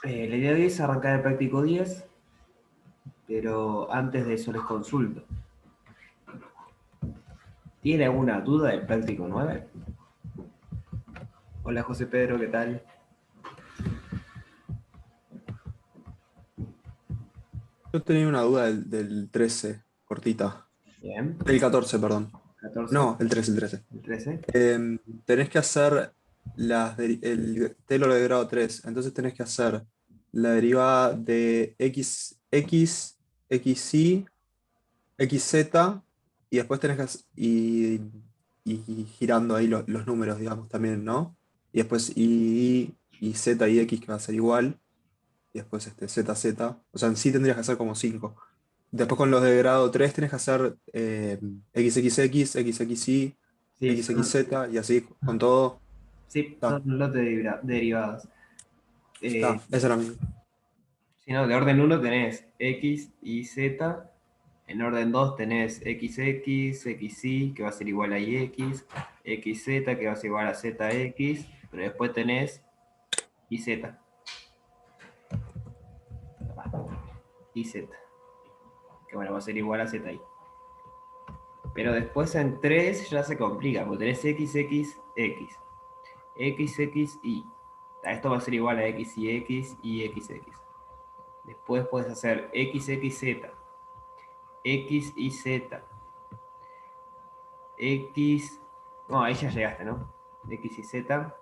La idea de hoy es arrancar el práctico 10, pero antes de eso les consulto. ¿Tiene alguna duda del práctico 9? Hola José Pedro, ¿qué tal? Yo tenía una duda del 13, cortita. Bien. Del 14, perdón. 14, No, el 13, el 13. el 13. Tenés que hacer el Taylor de grado 3. Entonces tenés que hacer la derivada de x, xy, xz, y después tenés que y girando ahí los números, digamos, también, ¿no? Y después y z y x, que va a ser igual, y después z, z. O sea, en sí tendrías que hacer como 5. Después con los de grado 3 tienes que hacer XXX, XXY, Sí, XXZ y así con todo. son Está, lotes derivados. Eh, esa era mi. si no, de orden 1 tenés X y Z. En orden 2 tenés XX, XY, que va a ser igual a YX, XZ, que va a ser igual a ZX, pero después tenés YZ. YZ, que bueno, va a ser igual a ZI. Pero después en 3 ya se complica, porque tenés XXX, XXY. Esto va a ser igual a XYX y XX. Después puedes hacer XXZ, XYZ, X. No, ahí ya llegaste, ¿no? X y Z.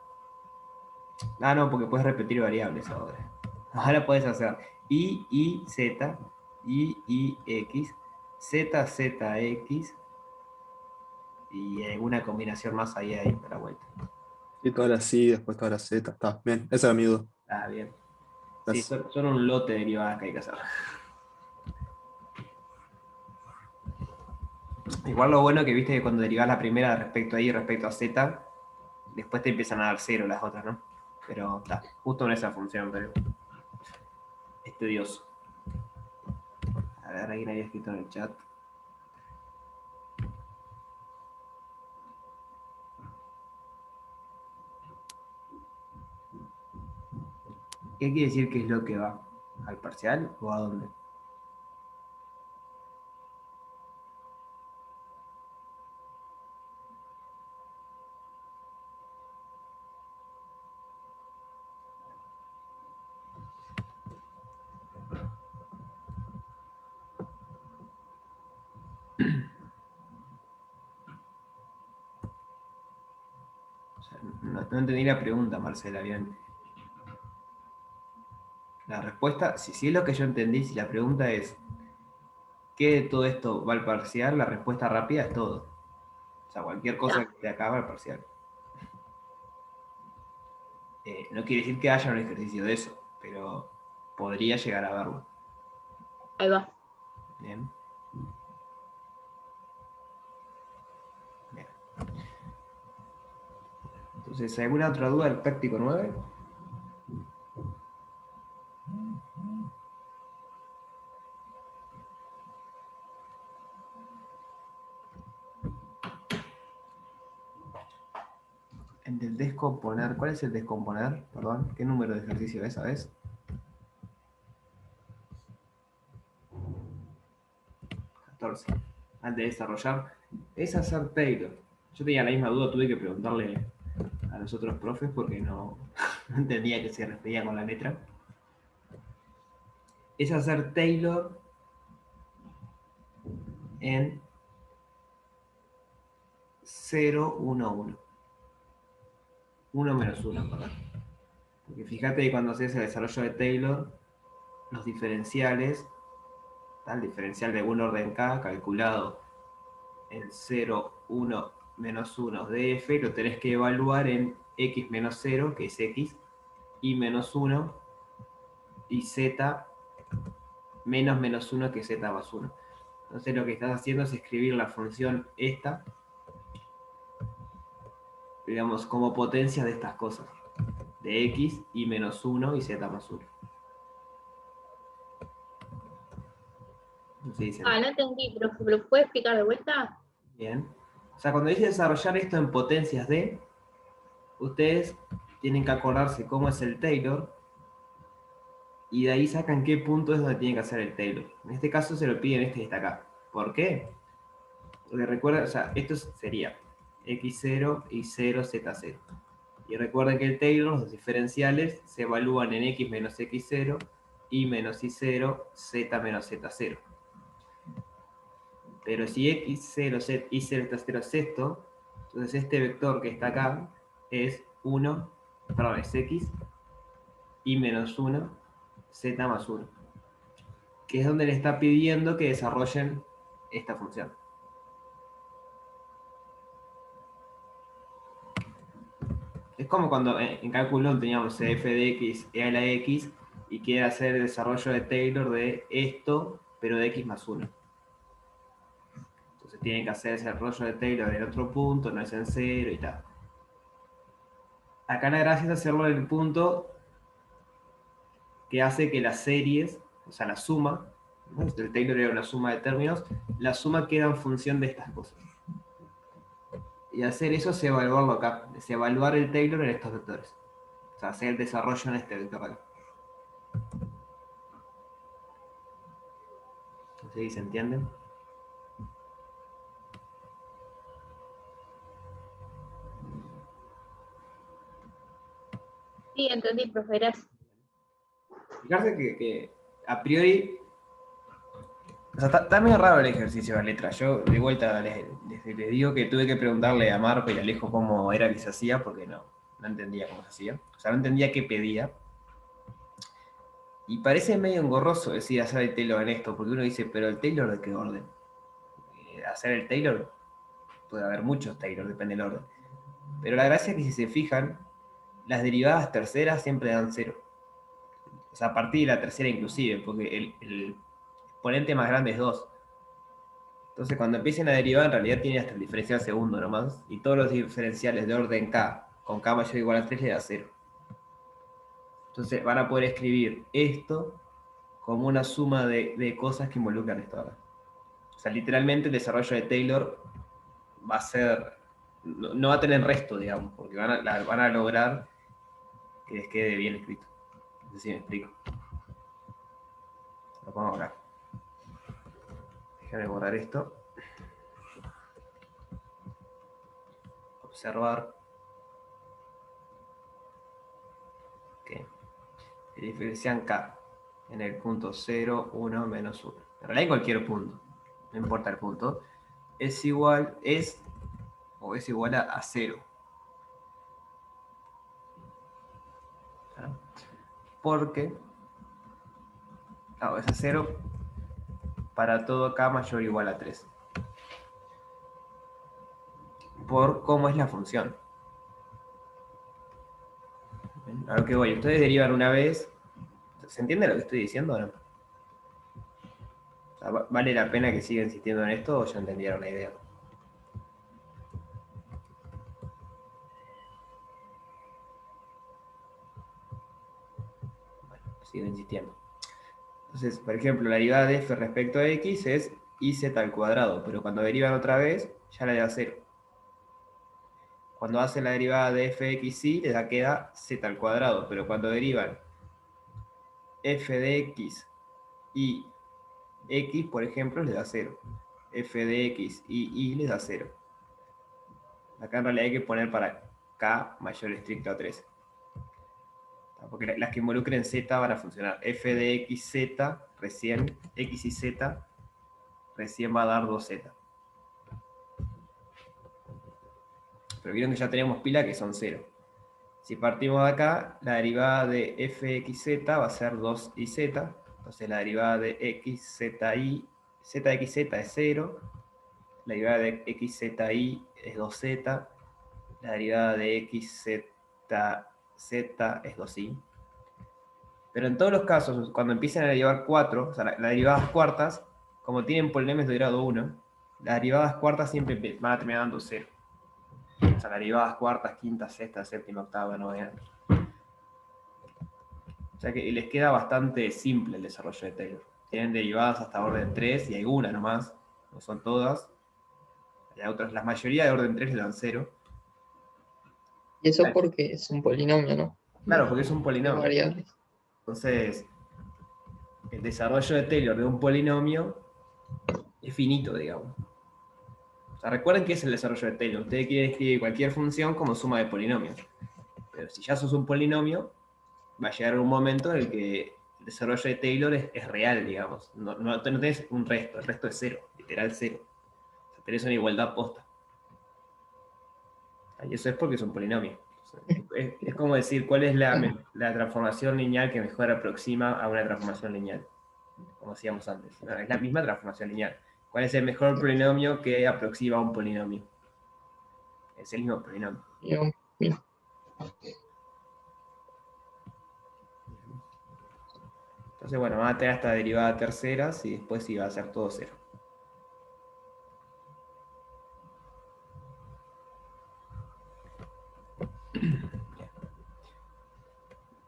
Ah, no, porque puedes repetir variables ahora. Ahora puedes hacer Y, Z, Y, X, Z, Z, X y alguna combinación más ahí para la vuelta. Y todas las sí, después todas las Z. Está bien, esa era mi duda. Ah, bien. Sí, Gracias. son un lote de derivadas que hay que hacer. Igual lo bueno que viste que cuando derivas la primera respecto a Y respecto a Z, después te empiezan a dar cero las otras, ¿no? Pero está, justo en esa función, pero es tedioso. A ver, alguien había escrito en el chat. ¿Qué quiere decir que es lo que va? ¿Al parcial o a dónde? O sea, no entendí la pregunta, Marcela, bien. La respuesta, si es lo que yo entendí, si la pregunta es ¿qué de todo esto va al parcial? La respuesta rápida es todo. O sea, cualquier cosa Ya, que te acaba al parcial. No quiere decir que haya un ejercicio de eso, pero podría llegar a verlo. ahí va. Bien. Bien. Entonces, ¿alguna otra duda del práctico 9? En el descomponer, ¿cuál es el descomponer? Perdón, ¿qué número de ejercicio es, sabes? 14. Antes de desarrollar, es hacer Taylor. Yo tenía la misma duda, tuve que preguntarle a los otros profes porque no, no entendía que se refería con la letra. Es hacer Taylor en 0, 1, 1. 1 menos 1, ¿verdad? Porque fíjate que cuando haces el desarrollo de Taylor, los diferenciales, el diferencial de un orden K calculado en 0, 1, menos 1 de f, lo tenés que evaluar en x menos 0, que es x, y menos 1, y z menos menos 1, que es z más 1. Entonces lo que estás haciendo es escribir la función esta, digamos, como potencia de estas cosas, de x y menos 1 y z más 1. Así dicen. Ah, no entendí, pero ¿me lo puedes explicar de vuelta? Bien. O sea, cuando dice desarrollar esto en potencias de, ustedes tienen que acordarse cómo es el Taylor y de ahí sacan qué punto es donde tienen que hacer el Taylor. En este caso se lo piden este que está acá. ¿Por qué? Porque recuerda, o sea, esto sería x0 y 0, z0. Y recuerden que el Taylor, los diferenciales, se evalúan en x menos x0, y menos y0, z menos z0. Pero si x0, z, y0 está 0 es esto, entonces este vector que está acá es 1, perdón, es x, y menos 1, z más 1. Que es donde le está pidiendo que desarrollen esta función. Es como cuando en cálculo teníamos f de x e a la x y quiere hacer el desarrollo de Taylor de esto, pero de x más 1. Entonces tienen que hacer ese desarrollo de Taylor en otro punto, no es en 0 y tal. Acá la gracia es hacerlo en el punto que hace que las series, o sea, la suma, ¿no? El Taylor era una suma de términos, la suma queda en función de estas cosas. Y hacer eso es evaluarlo acá, es evaluar el Taylor en estos vectores. O sea, hacer el desarrollo en este vector acá. No sé si se entienden. Sí, entendí, profe, gracias. Fijarse que a priori, o sea, está medio raro el ejercicio de la letra. Yo de vuelta les digo que tuve que preguntarle a Marco y a Alejo cómo era que se hacía, porque no entendía cómo se hacía. O sea, no entendía qué pedía. Y parece medio engorroso decir hacer el Taylor en esto, porque uno dice, pero el Taylor de qué orden. Hacer el Taylor, puede haber muchos Taylor, depende del orden. Pero la gracia es que si se fijan, las derivadas terceras siempre dan 0. O sea, a partir de la tercera inclusive, porque el exponente más grande es 2. Entonces, cuando empiecen a derivar, en realidad tiene hasta el diferencial segundo nomás, y todos los diferenciales de orden k, con k mayor o igual a 3 le da 0. Entonces, van a poder escribir esto como una suma de cosas que involucran esto ahora. O sea, literalmente el desarrollo de Taylor va a ser, no va a tener resto, digamos, porque van a lograr que les quede bien escrito. No sé si me explico. Lo pongo acá. Déjame borrar esto. Observar. Que diferencian k en el punto 0, 1, menos 1. En realidad en cualquier punto. No importa el punto. Es igual a 0. Porque es a 0 para todo k mayor o igual a 3. Por cómo es la función. A lo que voy, ustedes derivan una vez. ¿Se entiende lo que estoy diciendo o no? O sea, ¿vale la pena que siga insistiendo en esto o ya entendieron la idea? Bueno, sigo insistiendo. Entonces, por ejemplo, la derivada de f respecto a x es iz al cuadrado, pero cuando derivan otra vez, ya la da 0. Cuando hacen la derivada de fxy, les queda z al cuadrado, pero cuando derivan f de x y x, por ejemplo, les da 0. F de x y les da 0. Acá en realidad hay que poner para k mayor o estricto a 3. Porque las que involucren z van a funcionar. F de x, z, recién, x y z, recién va a dar 2z. Pero vieron que ya tenemos pila que son 0. Si partimos de acá, la derivada de fxz va a ser 2iz. Entonces la derivada de xzi, zxz es 0. La derivada de xzi es 2z. La derivada de xzz es 2i. Pero en todos los casos, cuando empiezan a derivar 4, o sea, las derivadas cuartas, como tienen polinomios de grado 1, las derivadas cuartas siempre van a terminar dando 0. O sea, las derivadas cuartas, quinta, sexta, séptima, octava, novena. O sea que les queda bastante simple el desarrollo de Taylor. Tienen derivadas hasta orden 3 y hay una nomás, no son todas. La mayoría de orden 3 le dan 0. Y eso porque es un polinomio, ¿no? Claro, porque es un De polinomio. variables. Entonces, el desarrollo de Taylor de un polinomio es finito, digamos. O sea, recuerden que es el desarrollo de Taylor. Ustedes quieren escribir cualquier función como suma de polinomios. Pero si ya sos un polinomio, va a llegar un momento en el que el desarrollo de Taylor es real, digamos. No tenés un resto, el resto es cero, literal cero. O sea, tenés una igualdad posta. Y eso es porque es un polinomio. Es como decir, ¿cuál es la transformación lineal que mejor aproxima a una transformación lineal? Como decíamos antes. No, es la misma transformación lineal. ¿Cuál es el mejor polinomio que aproxima a un polinomio? Es el mismo polinomio. Yo, bien. Entonces, bueno, van a tener hasta derivada terceras y después sí va a ser todo cero.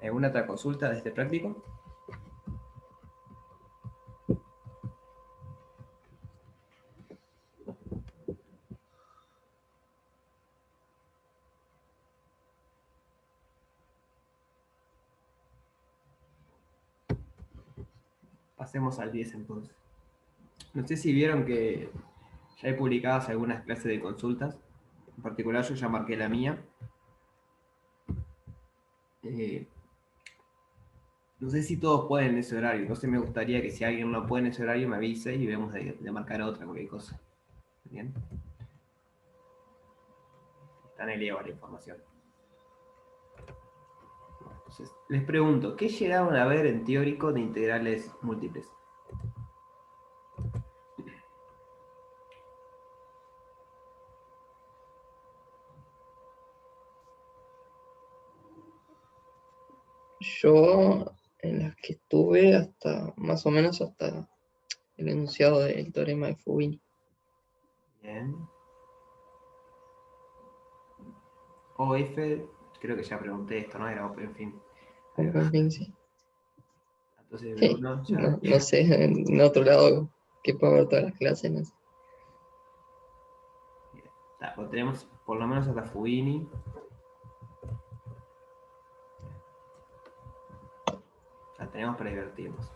¿Alguna otra consulta de este práctico? Pasemos al 10 entonces. No sé si vieron que ya hay publicadas algunas clases de consultas. En particular yo ya marqué la mía. No sé si todos pueden en ese horario. Entonces me gustaría que si alguien no puede en ese horario me avise y vemos de marcar otra, cualquier cosa. ¿Bien? Está en el EVA la información. Entonces, les pregunto, ¿qué llegaron a ver en teórico de integrales múltiples? Yo, en las que estuve hasta, más o menos hasta el enunciado del teorema de Fubini. Bien. OF, creo que ya pregunté esto, ¿no? Era, pero en fin. En fin, sí. Entonces, Sí, Bruno, ya. no sé, en otro lado que puedo ver todas las clases, no sé. Lo tenemos por lo menos hasta Fubini. La tenemos para divertirnos.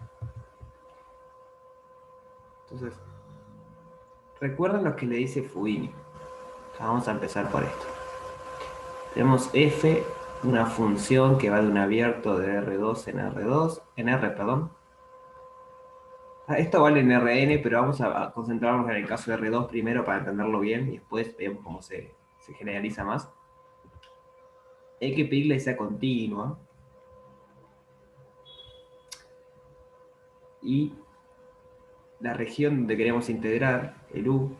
Entonces, recuerden lo que le dice Fubini. Vamos a empezar por esto. Tenemos f, una función que va de un abierto de R2 en R, perdón. Esto vale en Rn, pero vamos a concentrarnos en el caso de R2 primero para entenderlo bien y después vemos cómo se generaliza más. Hay que pedirle que sea continua. Y la región donde queremos integrar, el U,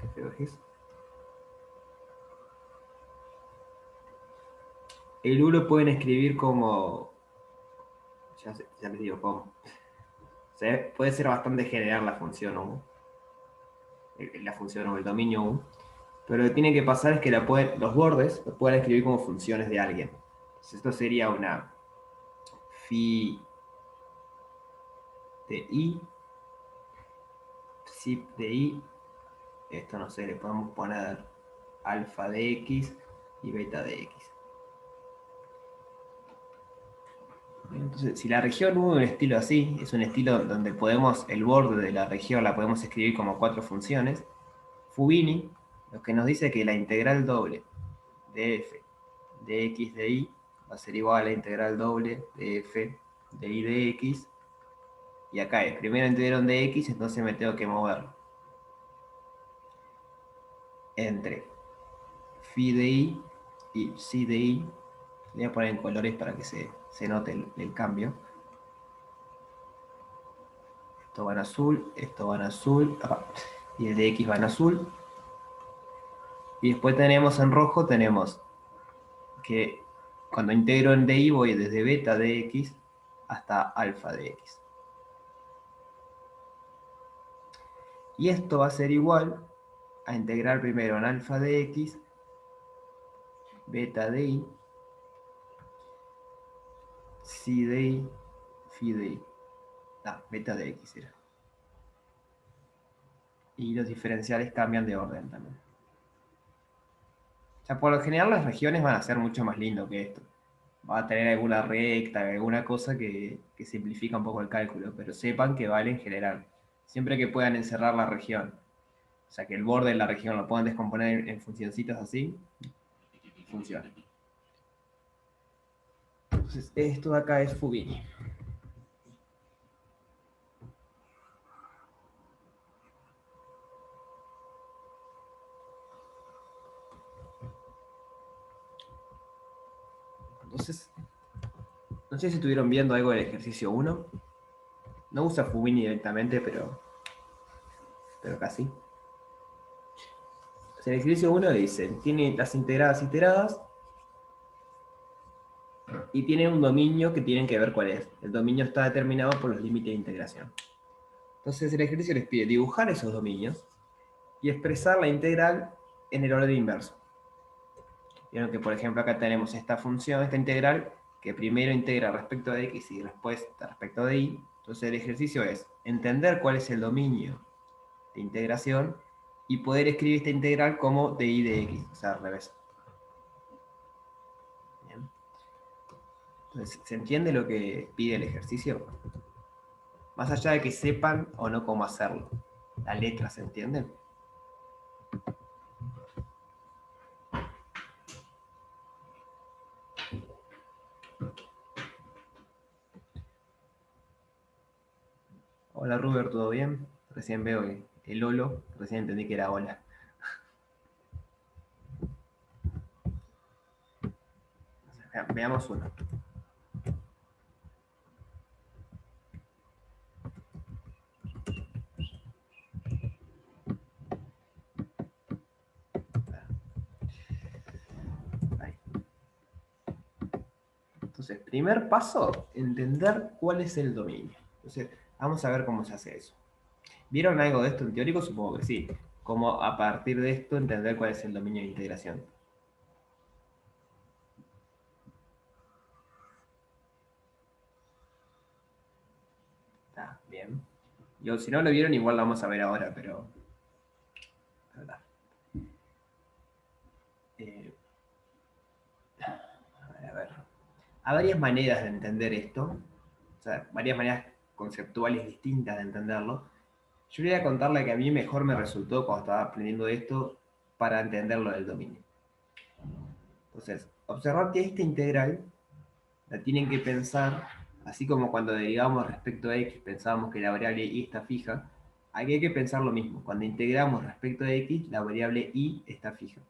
qué feo es. El U lo pueden escribir como, ya les digo cómo. O sea, puede ser bastante general la función U, la función U, el dominio U, pero lo que tiene que pasar es que los bordes lo pueden escribir como funciones de alguien. Entonces esto sería una phi de I, psi de I, esto no sé, le podemos poner alfa de X y beta de X. Entonces, si la región U es un estilo así, es un estilo donde podemos, el borde de la región la podemos escribir como 4 funciones, Fubini lo que nos dice es que la integral doble de f de x de y va a ser igual a la integral doble de f de y de x, y acá es primero integrón de x, entonces me tengo que mover entre phi de y psi de y. Voy a poner en colores para que se note el cambio. Esto va en azul, esto va en azul, y el de X va en azul. Y después tenemos en rojo, tenemos que cuando integro en DI voy desde beta de X hasta alfa de X. Y esto va a ser igual a integrar primero en alfa de X, beta de Y, psi de Y, phi de Y. Beta de X era. Y los diferenciales cambian de orden también. O sea, por lo general las regiones van a ser mucho más lindo que esto. va a tener alguna recta, alguna cosa que simplifica un poco el cálculo, pero sepan que vale en general. Siempre que puedan encerrar la región, o sea, que el borde de la región lo puedan descomponer en funcioncitas así, funciona. Entonces, esto de acá es Fubini. Entonces, no sé si estuvieron viendo algo del ejercicio 1. No usa Fubini directamente, pero casi. O sea, el ejercicio 1 dice, tiene las integradas iteradas y tiene un dominio que tienen que ver cuál es. El dominio está determinado por los límites de integración. Entonces el ejercicio les pide dibujar esos dominios y expresar la integral en el orden inverso. Vieron que, por ejemplo, acá tenemos esta función, esta integral, que primero integra respecto de x y después respecto de y. Entonces el ejercicio es entender cuál es el dominio de integración y poder escribir esta integral como de y de x, o sea, al revés. Bien. Entonces, ¿se entiende lo que pide el ejercicio? Más allá de que sepan o no cómo hacerlo. La letra, ¿se entiende? Hola Ruber, ¿todo bien? Recién veo que el Lolo, recién entendí que era hola. Veamos uno. Ahí. Entonces, primer paso, entender cuál es el dominio. Entonces, vamos a ver cómo se hace eso. ¿Vieron algo de esto en teórico? Supongo que sí. Cómo a partir de esto entender cuál es el dominio de integración. Está bien. Yo, si no lo vieron, igual lo vamos a ver ahora, pero... ¿verdad? A ver. Hay varias maneras de entender esto. O sea, varias maneras conceptuales distintas de entenderlo. Yo voy a contarle que a mí mejor me resultó cuando estaba aprendiendo esto para entender lo del dominio. Entonces, observar que esta integral la tienen que pensar, así como cuando derivamos respecto a x pensábamos que la variable y está fija, aquí hay que pensar lo mismo. Cuando integramos respecto a x, la variable y está fija.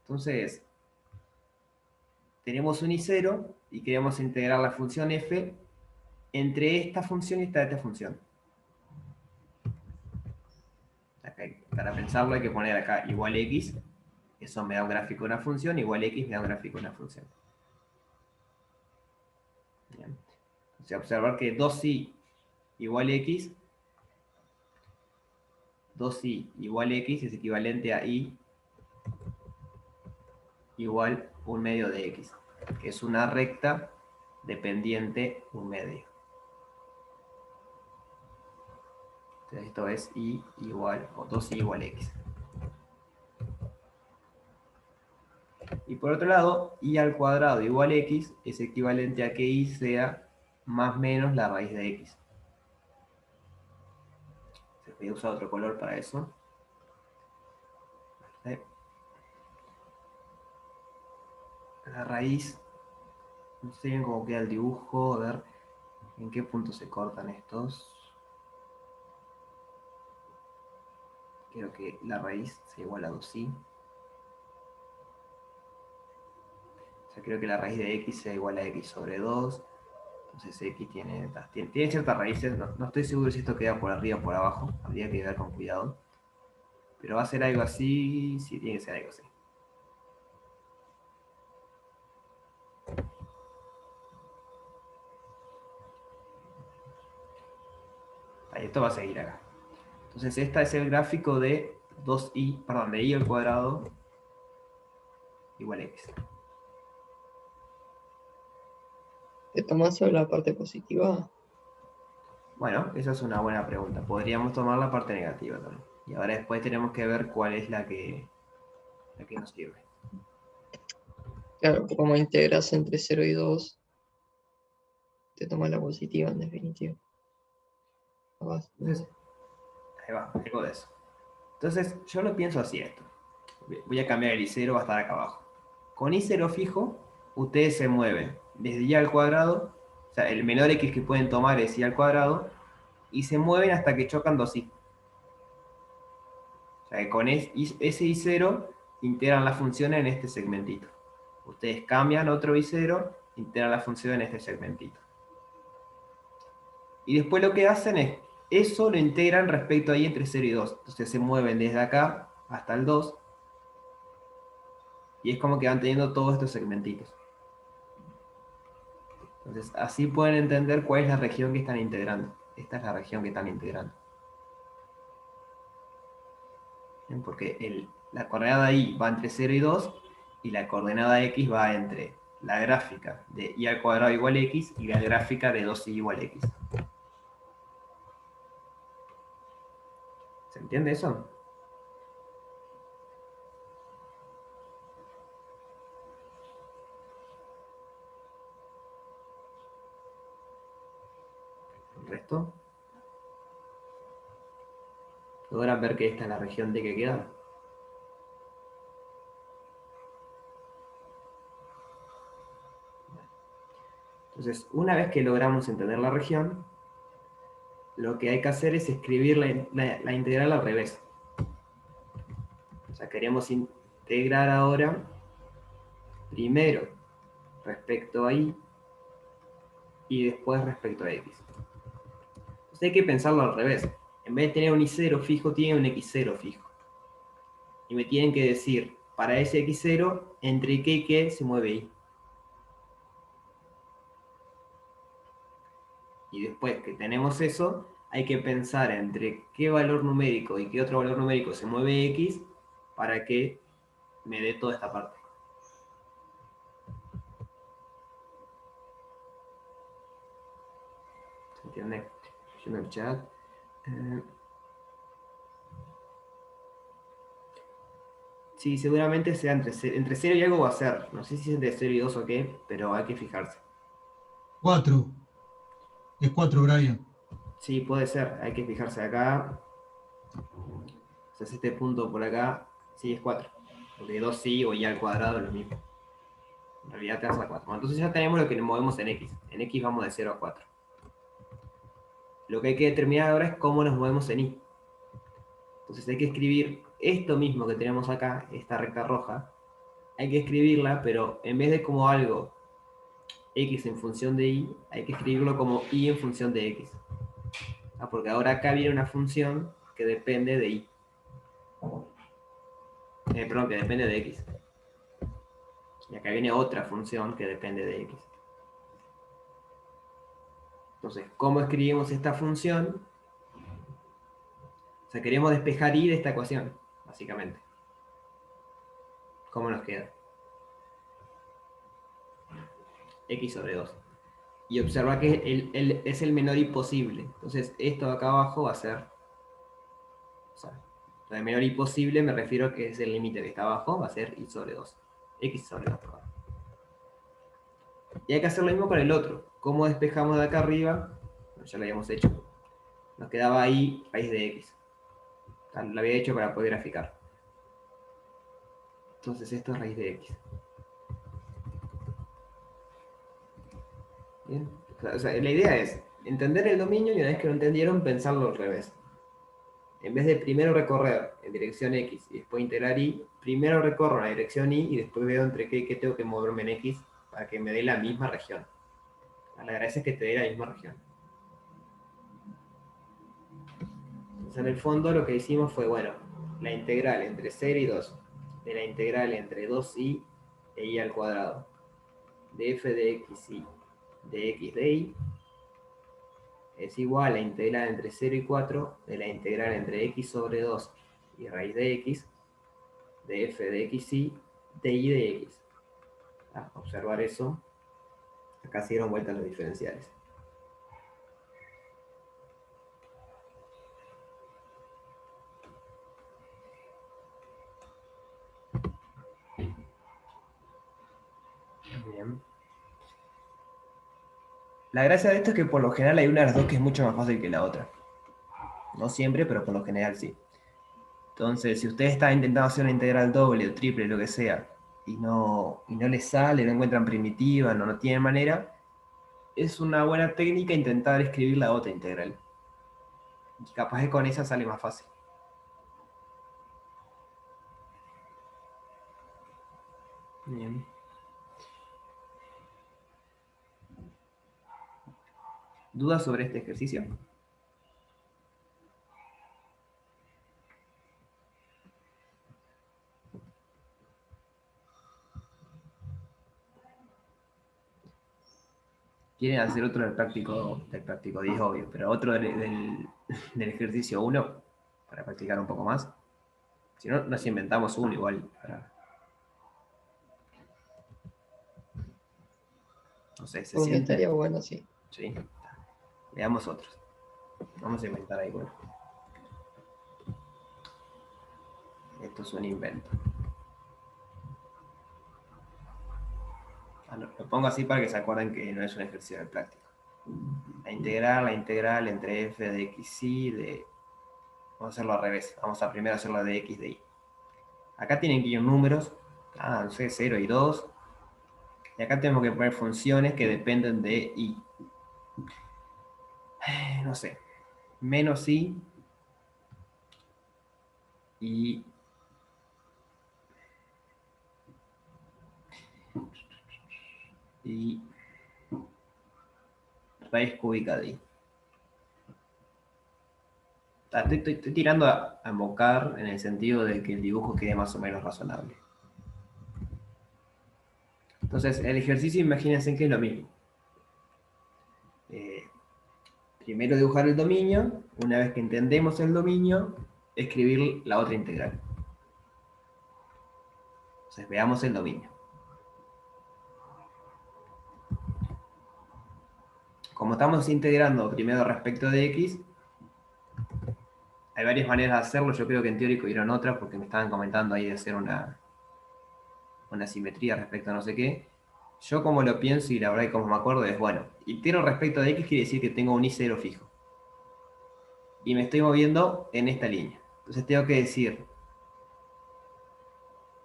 Entonces, tenemos un y0 y queremos integrar la función f entre esta función y esta función. Acá, para pensarlo hay que poner acá igual x, eso me da un gráfico de una función, igual x me da un gráfico de una función. Bien. O sea, observar que 2i igual x, 2i igual x es equivalente a i igual 1/2 de x, que es una recta dependiente 1/2. Entonces esto es i igual, o 2i igual x. Y por otro lado, i al cuadrado igual x es equivalente a que i sea más menos la raíz de x. Se puede usar otro color para eso. La raíz, no sé bien cómo queda el dibujo, a ver en qué punto se cortan estos. Quiero que la raíz sea igual a 2i. O sea, creo que la raíz de x sea igual a x sobre 2. Entonces x tiene ciertas raíces. No estoy seguro si esto queda por arriba o por abajo. Habría que ver con cuidado. Pero va a ser algo así. Sí, tiene que ser algo así. Ahí, esto va a seguir acá. Entonces este es el gráfico de 2i, perdón, de i al cuadrado igual a x. ¿Te tomás sobre la parte positiva? Bueno, esa es una buena pregunta. Podríamos tomar la parte negativa también. Y ahora después tenemos que ver cuál es la que nos sirve. Claro, como integras entre 0 y 2, te toma la positiva en definitiva. Capaz. Entonces, ahí va, algo de eso. Entonces, yo lo pienso así esto. Voy a cambiar el I0, va a estar acá abajo. Con I0 fijo, ustedes se mueven desde Y al cuadrado, o sea, el menor X que pueden tomar es Y al cuadrado, y se mueven hasta que chocan dos Y. O sea, que con ese I0 integran la función en este segmentito. Ustedes cambian otro I0, integran la función en este segmentito. Y después lo que hacen es, eso lo integran respecto ahí entre 0 y 2. Entonces se mueven desde acá hasta el 2. Y es como que van teniendo todos estos segmentitos. Entonces así pueden entender cuál es la región que están integrando. Esta es la región que están integrando. ¿Bien? Porque la coordenada y va entre 0 y 2. Y la coordenada x va entre la gráfica de y al cuadrado igual a x y la gráfica de 2y igual a x. ¿Se entiende eso? ¿El resto? ¿Logran ver que esta es la región D que queda? Entonces, una vez que logramos entender la región, lo que hay que hacer es escribir la integral al revés. O sea, queremos integrar ahora primero respecto a y después respecto a x. Entonces hay que pensarlo al revés. En vez de tener un y0 fijo, tiene un x0 fijo. Y me tienen que decir, para ese x0, entre qué y qué se mueve y. Y después que tenemos eso, hay que pensar entre qué valor numérico y qué otro valor numérico se mueve x para que me dé toda esta parte. ¿Se entiende? Yo en el chat. Sí, seguramente sea entre 0 y algo va a ser. No sé si es entre 0 y 2 o qué, pero hay que fijarse. 4. Es 4, Brian. Sí, puede ser. Hay que fijarse acá. O sea, si este punto por acá, sí es 4. Porque 2 sí o y al cuadrado es lo mismo. En realidad te das a 4. Bueno, entonces ya tenemos lo que nos movemos en x. En x vamos de 0 a 4. Lo que hay que determinar ahora es cómo nos movemos en y. Entonces hay que escribir esto mismo que tenemos acá, esta recta roja. Hay que escribirla, pero en vez de como algo x en función de y, hay que escribirlo como y en función de x. Porque ahora acá viene una función que depende de y. Perdón, que depende de x. Y acá viene otra función que depende de x. Entonces, ¿cómo escribimos esta función? O sea, queremos despejar y de esta ecuación, básicamente. ¿Cómo nos queda? X sobre 2. Y observa que es el menor y posible. Entonces, esto de acá abajo va a ser... O sea, lo de menor y posible me refiero a que es el límite que está abajo, va a ser y sobre 2. X sobre 2, perdón. Y hay que hacer lo mismo con el otro. ¿Cómo despejamos de acá arriba? Bueno, ya lo habíamos hecho. Nos quedaba ahí raíz de x. Lo había hecho para poder graficar. Entonces esto es raíz de x. ¿Bien? O sea, la idea es entender el dominio y una vez que lo entendieron, pensarlo al revés. En vez de primero recorrer en dirección x y después integrar y, primero recorro en la dirección y después veo entre qué tengo que moverme en x para que me dé la misma región. La gracia es que te dé la misma región. Entonces, en el fondo lo que hicimos fue, bueno, la integral entre 0 y 2 de la integral entre 2y e y al cuadrado de f de x y de x de y es igual a la integral entre 0 y 4 de la integral entre x sobre 2 y raíz de x de f de x y de y de x. Observar eso. Acá se dieron vueltas los diferenciales. Bien. La gracia de esto es que por lo general hay una de las dos que es mucho más fácil que la otra. No siempre, pero por lo general sí. Entonces, si usted está intentando hacer una integral doble o triple, lo que sea, y no le sale, no encuentran primitiva, no tienen manera, es una buena técnica intentar escribir la otra integral. Y capaz que con esa sale más fácil. Bien. ¿Dudas sobre este ejercicio? ¿Quieren hacer otro del práctico 10, obvio, pero otro del ejercicio 1 para practicar un poco más? Si no, nos inventamos uno igual. No sé, ¿se Porque siente? estaría bueno, sí. Sí. Veamos otros. Vamos a inventar ahí, bueno. Esto es un invento. Lo pongo así para que se acuerden que no es un ejercicio de práctica. La integral entre f de x y de... Vamos a hacerlo al revés. Vamos a primero hacerlo de x de y. Acá tienen que ir números. No sé, 0 y 2. Y acá tenemos que poner funciones que dependen de y. No sé. Menos y y raíz cúbica de y. Estoy tirando a invocar en el sentido de que el dibujo quede más o menos razonable. Entonces, el ejercicio, imagínense que es lo mismo. Primero dibujar el dominio, una vez que entendemos el dominio, escribir la otra integral. Entonces, veamos el dominio. Como estamos integrando primero respecto de x, hay varias maneras de hacerlo. Yo creo que en teórico vieron otras porque me estaban comentando ahí de hacer una simetría respecto a no sé qué. Yo como lo pienso y la verdad que como me acuerdo es, bueno, integro respecto de x quiere decir que tengo un y0 fijo. Y me estoy moviendo en esta línea. Entonces tengo que decir,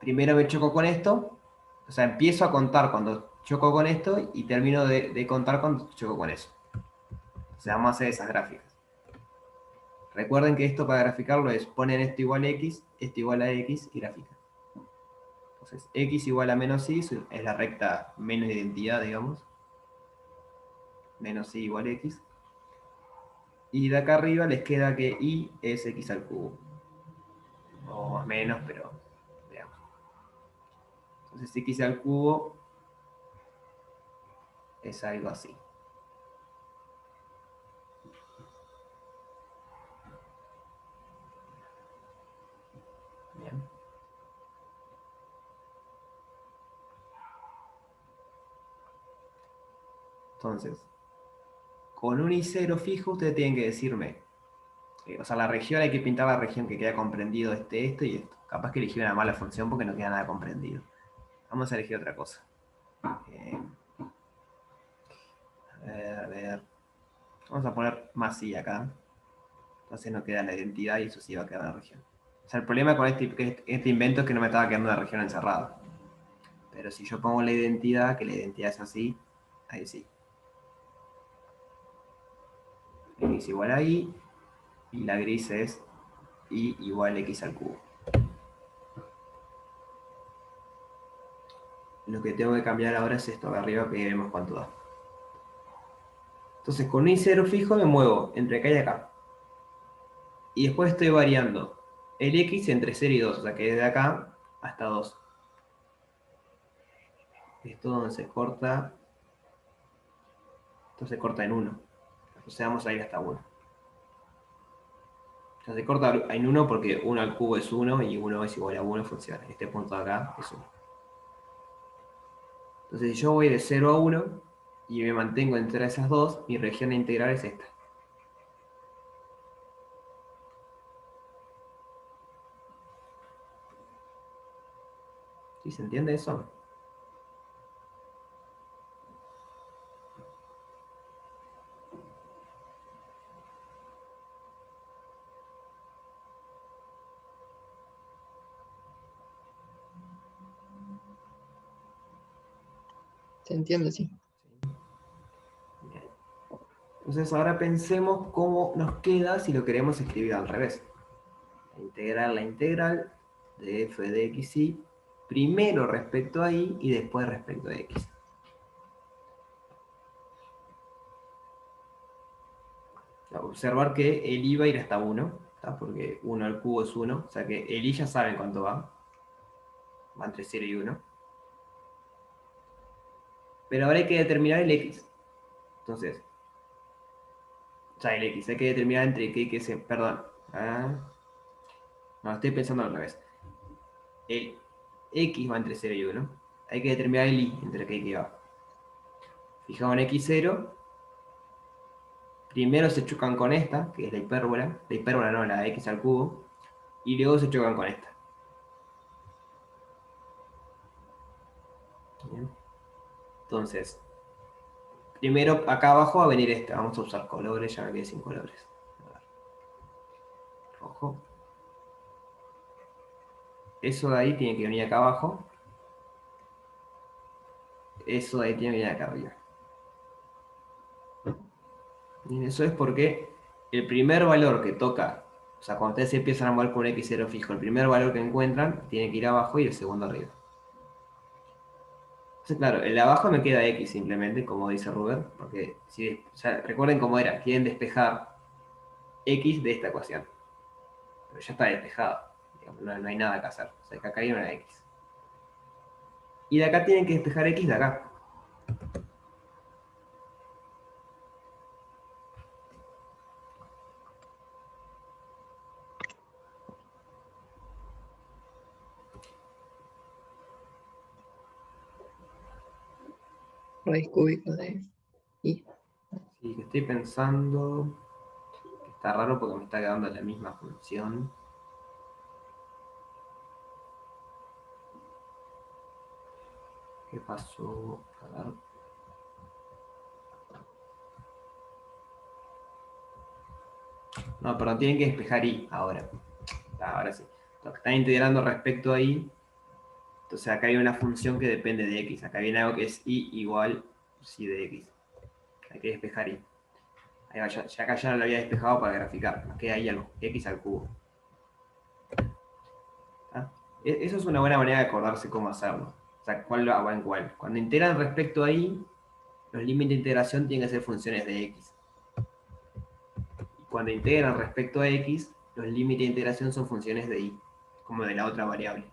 primero me choco con esto, o sea, empiezo a contar cuando choco con esto y termino de contar cuando choco con eso. O sea, vamos a hacer esas gráficas. Recuerden que esto para graficarlo es poner esto igual a x, esto igual a x y gráfica. Entonces, x igual a menos y es la recta menos identidad, digamos. Menos y igual a x. Y de acá arriba les queda que y es x al cubo. O más o menos, pero veamos. Entonces, x al cubo es algo así. Bien. Entonces, con un y0 fijo, ustedes tienen que decirme, o sea, la región hay que pintar la región que queda comprendido esto y esto. Capaz que elegí una mala función porque no queda nada comprendido. Vamos a elegir otra cosa. A ver. Vamos a poner más y acá. Entonces no queda la identidad y eso sí va a quedar en la región. O sea, el problema con este invento es que no me estaba quedando una región encerrada. Pero si yo pongo la identidad, que la identidad es así, ahí sí. X igual a y la gris es y igual a x al cubo. Lo que tengo que cambiar ahora es esto de arriba, que veremos cuánto da. Entonces con un y0 fijo me muevo entre acá y acá. Y después estoy variando el x entre 0 y 2, o sea que desde acá hasta 2. Esto donde se corta, esto se corta en 1. O sea, vamos a ir hasta 1. O sea, se corta en 1 porque 1 al cubo es 1 y 1 es igual a 1 funciona. Este punto de acá es 1. Entonces, si yo voy de 0 a 1 y me mantengo entre esas dos, mi región integral es esta. ¿Sí se entiende eso? Se entiende, sí. Bien. Entonces ahora pensemos cómo nos queda si lo queremos escribir al revés. Integrar la integral de f de x y primero respecto a y después respecto a x. Observar que el i va a ir hasta 1, ¿tá? Porque 1 al cubo es 1, o sea que el i ya saben cuánto va. Va entre 0 y 1. Pero ahora hay que determinar el x. Entonces, o sea, el x, hay que determinar entre qué y qué se... Perdón. No, estoy pensando al revés. El x va entre 0 y 1. Hay que determinar el y entre qué y qué va. Fijaos en x0. Primero se chocan con esta, que es la hipérbola. La hipérbola no, la x al cubo. Y luego se chocan con esta. Bien. Entonces, primero acá abajo va a venir esta. Vamos a usar colores, ya me quedé sin colores. A ver. Rojo. Eso de ahí tiene que venir acá abajo. Eso de ahí tiene que venir acá arriba. Y eso es porque el primer valor que toca, o sea, cuando ustedes empiezan a mover con un x0 fijo, el primer valor que encuentran tiene que ir abajo y el segundo arriba. Entonces, claro, el de abajo me queda x simplemente, como dice Rubén, porque si, o sea, recuerden cómo era, quieren despejar x de esta ecuación. Pero ya está despejado, digamos, no hay nada que hacer. O sea, que acá hay una x. Y de acá tienen que despejar x de acá. Raíz cúbica de i. Sí, que estoy pensando que está raro porque me está quedando la misma función. ¿Qué pasó? A ver. No, perdón, tienen que despejar y ahora. Ahora sí. Lo que están integrando respecto a y. Entonces acá hay una función que depende de x. Acá viene algo que es y igual si de x. Hay que despejar y. Ahí va, ya acá ya no lo había despejado para graficar. Nos queda ahí algo. X al cubo. ¿Ah? Eso es una buena manera de acordarse cómo hacerlo. O sea, cuál va en cuál. Cuando integran respecto a y, los límites de integración tienen que ser funciones de x. Y cuando integran respecto a x, los límites de integración son funciones de y, como de la otra variable.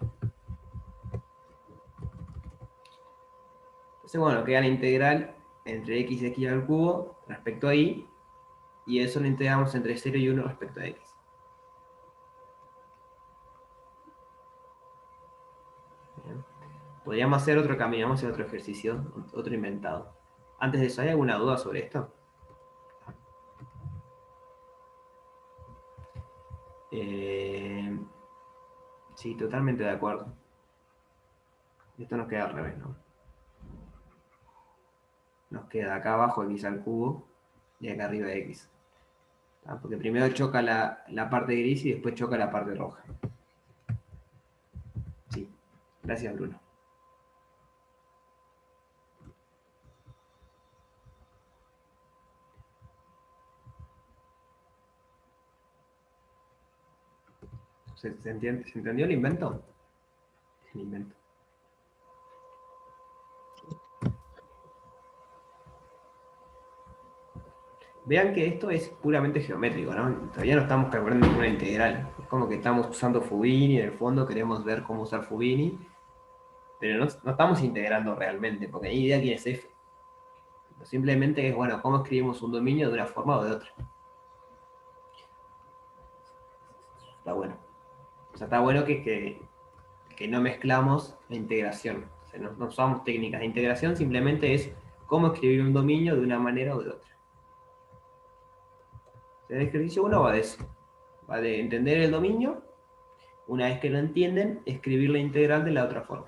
Entonces, bueno, queda la integral entre x y x al cubo respecto a y, y eso lo integramos entre 0 y 1 respecto a x. Bien. Podríamos hacer otro camino, vamos a hacer otro ejercicio, otro inventado. Antes de eso, ¿hay alguna duda sobre esto? Sí, totalmente de acuerdo. Esto nos queda al revés, ¿no? Nos queda acá abajo x al cubo y acá arriba x. ¿Tá? Porque primero choca la parte gris y después choca la parte roja. Sí, gracias Bruno. ¿Se entendió el invento? El invento. Vean que esto es puramente geométrico, ¿no? Todavía no estamos calculando ninguna integral. Es como que estamos usando Fubini, en el fondo queremos ver cómo usar Fubini, pero no estamos integrando realmente, porque hay idea quién es f. Simplemente es, bueno, cómo escribimos un dominio de una forma o de otra. Está bueno. O sea, está bueno que no mezclamos la integración. O sea, no usamos técnicas de integración, simplemente es cómo escribir un dominio de una manera o de otra. El ejercicio 1 va de eso. Va de entender el dominio. Una vez que lo entienden, escribir la integral de la otra forma.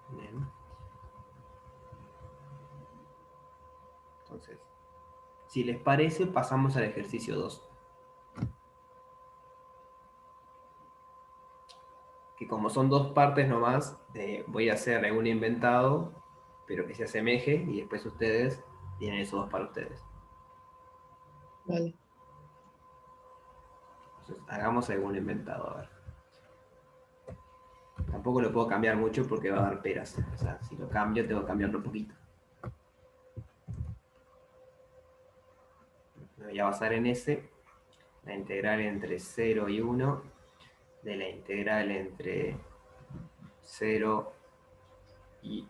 Bien. Entonces, si les parece, pasamos al ejercicio 2. que como son dos partes nomás, voy a hacer algún inventado, pero que se asemeje, y después ustedes tienen esos dos para ustedes. Vale. Entonces, hagamos algún inventado, a ver. Tampoco lo puedo cambiar mucho porque va a dar peras. O sea, si lo cambio, tengo que cambiarlo un poquito. Me voy a basar en ese. La integral entre 0 y 1 de la integral entre 0 y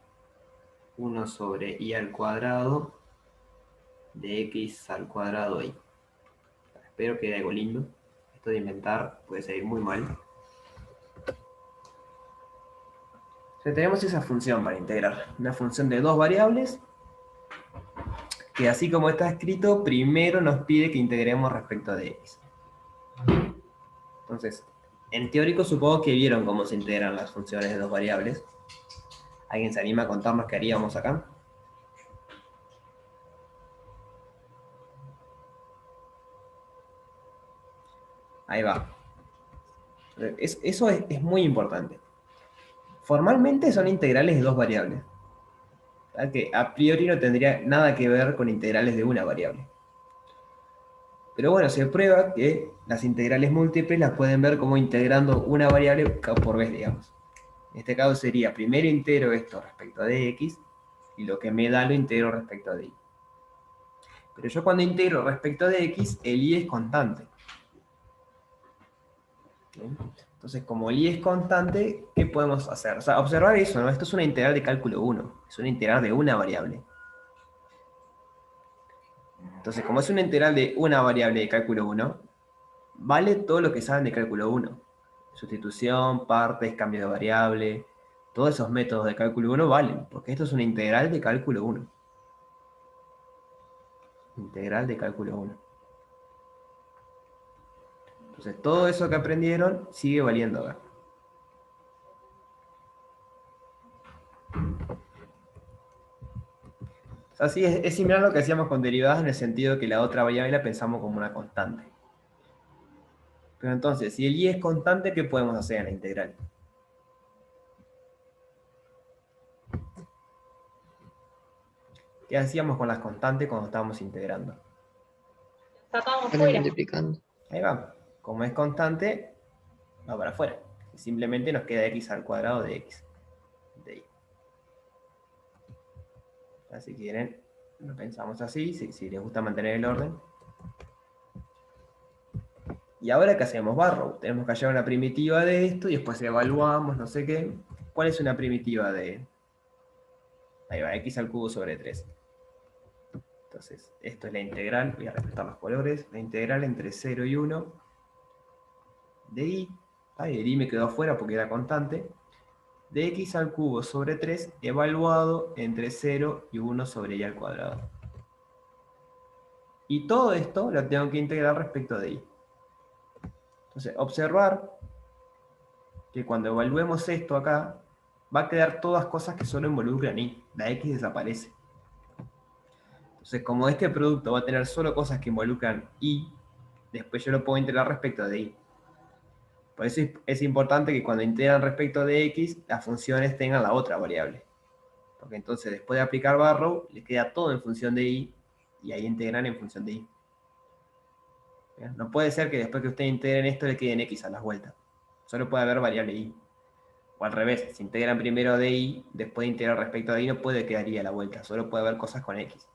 1 sobre i al cuadrado de x al cuadrado y. Espero que quede algo lindo. Esto de inventar puede salir muy mal. O sea, tenemos esa función para integrar. Una función de dos variables que así como está escrito, primero nos pide que integremos respecto de x. Entonces, en teórico supongo que vieron cómo se integran las funciones de dos variables. ¿Alguien se anima a contarnos qué haríamos acá? Ahí va. Eso es muy importante. Formalmente son integrales de dos variables. ¿Verdad? Que a priori no tendría nada que ver con integrales de una variable. Pero bueno, se prueba que las integrales múltiples las pueden ver como integrando una variable por vez, digamos. En este caso sería, primero integro esto respecto de x, y lo que me da lo integro respecto de y. Pero yo cuando integro respecto de x, el y es constante. ¿Bien? Entonces, como el y es constante, ¿qué podemos hacer? O sea, observar eso, ¿no? Esto es una integral de cálculo 1, es una integral de una variable. Entonces, como es una integral de una variable de cálculo 1, vale todo lo que saben de cálculo 1. Sustitución, partes, cambio de variable, todos esos métodos de cálculo 1 valen, porque esto es una integral de cálculo 1. Integral de cálculo 1. Entonces, todo eso que aprendieron sigue valiendo acá. Así es similar a lo que hacíamos con derivadas en el sentido que la otra variable la pensamos como una constante. Pero entonces, si el y es constante, ¿qué podemos hacer en la integral? ¿Qué hacíamos con las constantes cuando estábamos integrando? Sacamos Están fuera. multiplicando. Ahí va. Como es constante, va para afuera. Simplemente nos queda x al cuadrado de x. De y. Si quieren, lo pensamos así, si les gusta mantener el orden. Y ahora, ¿qué hacemos? Barrow. Tenemos que hallar una primitiva de esto y después evaluamos, no sé qué. ¿Cuál es una primitiva de...? Ahí va, x al cubo sobre 3. Entonces, esto es la integral, voy a respetar los colores, la integral entre 0 y 1 de y, el y me quedó afuera porque era constante, de x al cubo sobre 3 evaluado entre 0 y 1 sobre y al cuadrado. Y todo esto lo tengo que integrar respecto de y. Entonces, observar que cuando evaluemos esto acá, va a quedar todas cosas que solo involucran y, la x desaparece. Entonces, como este producto va a tener solo cosas que involucran y, después yo lo puedo integrar respecto de y. Por eso es importante que cuando integran respecto de x, las funciones tengan la otra variable. Porque entonces, después de aplicar Barrow, les queda todo en función de y, y ahí integran en función de y. ¿Bien? No puede ser que después que ustedes integren esto, le queden x a las vueltas. Solo puede haber variable y. O al revés, si integran primero de y, después de integrar respecto de y, no puede quedar y a la vuelta. Solo puede haber cosas con x.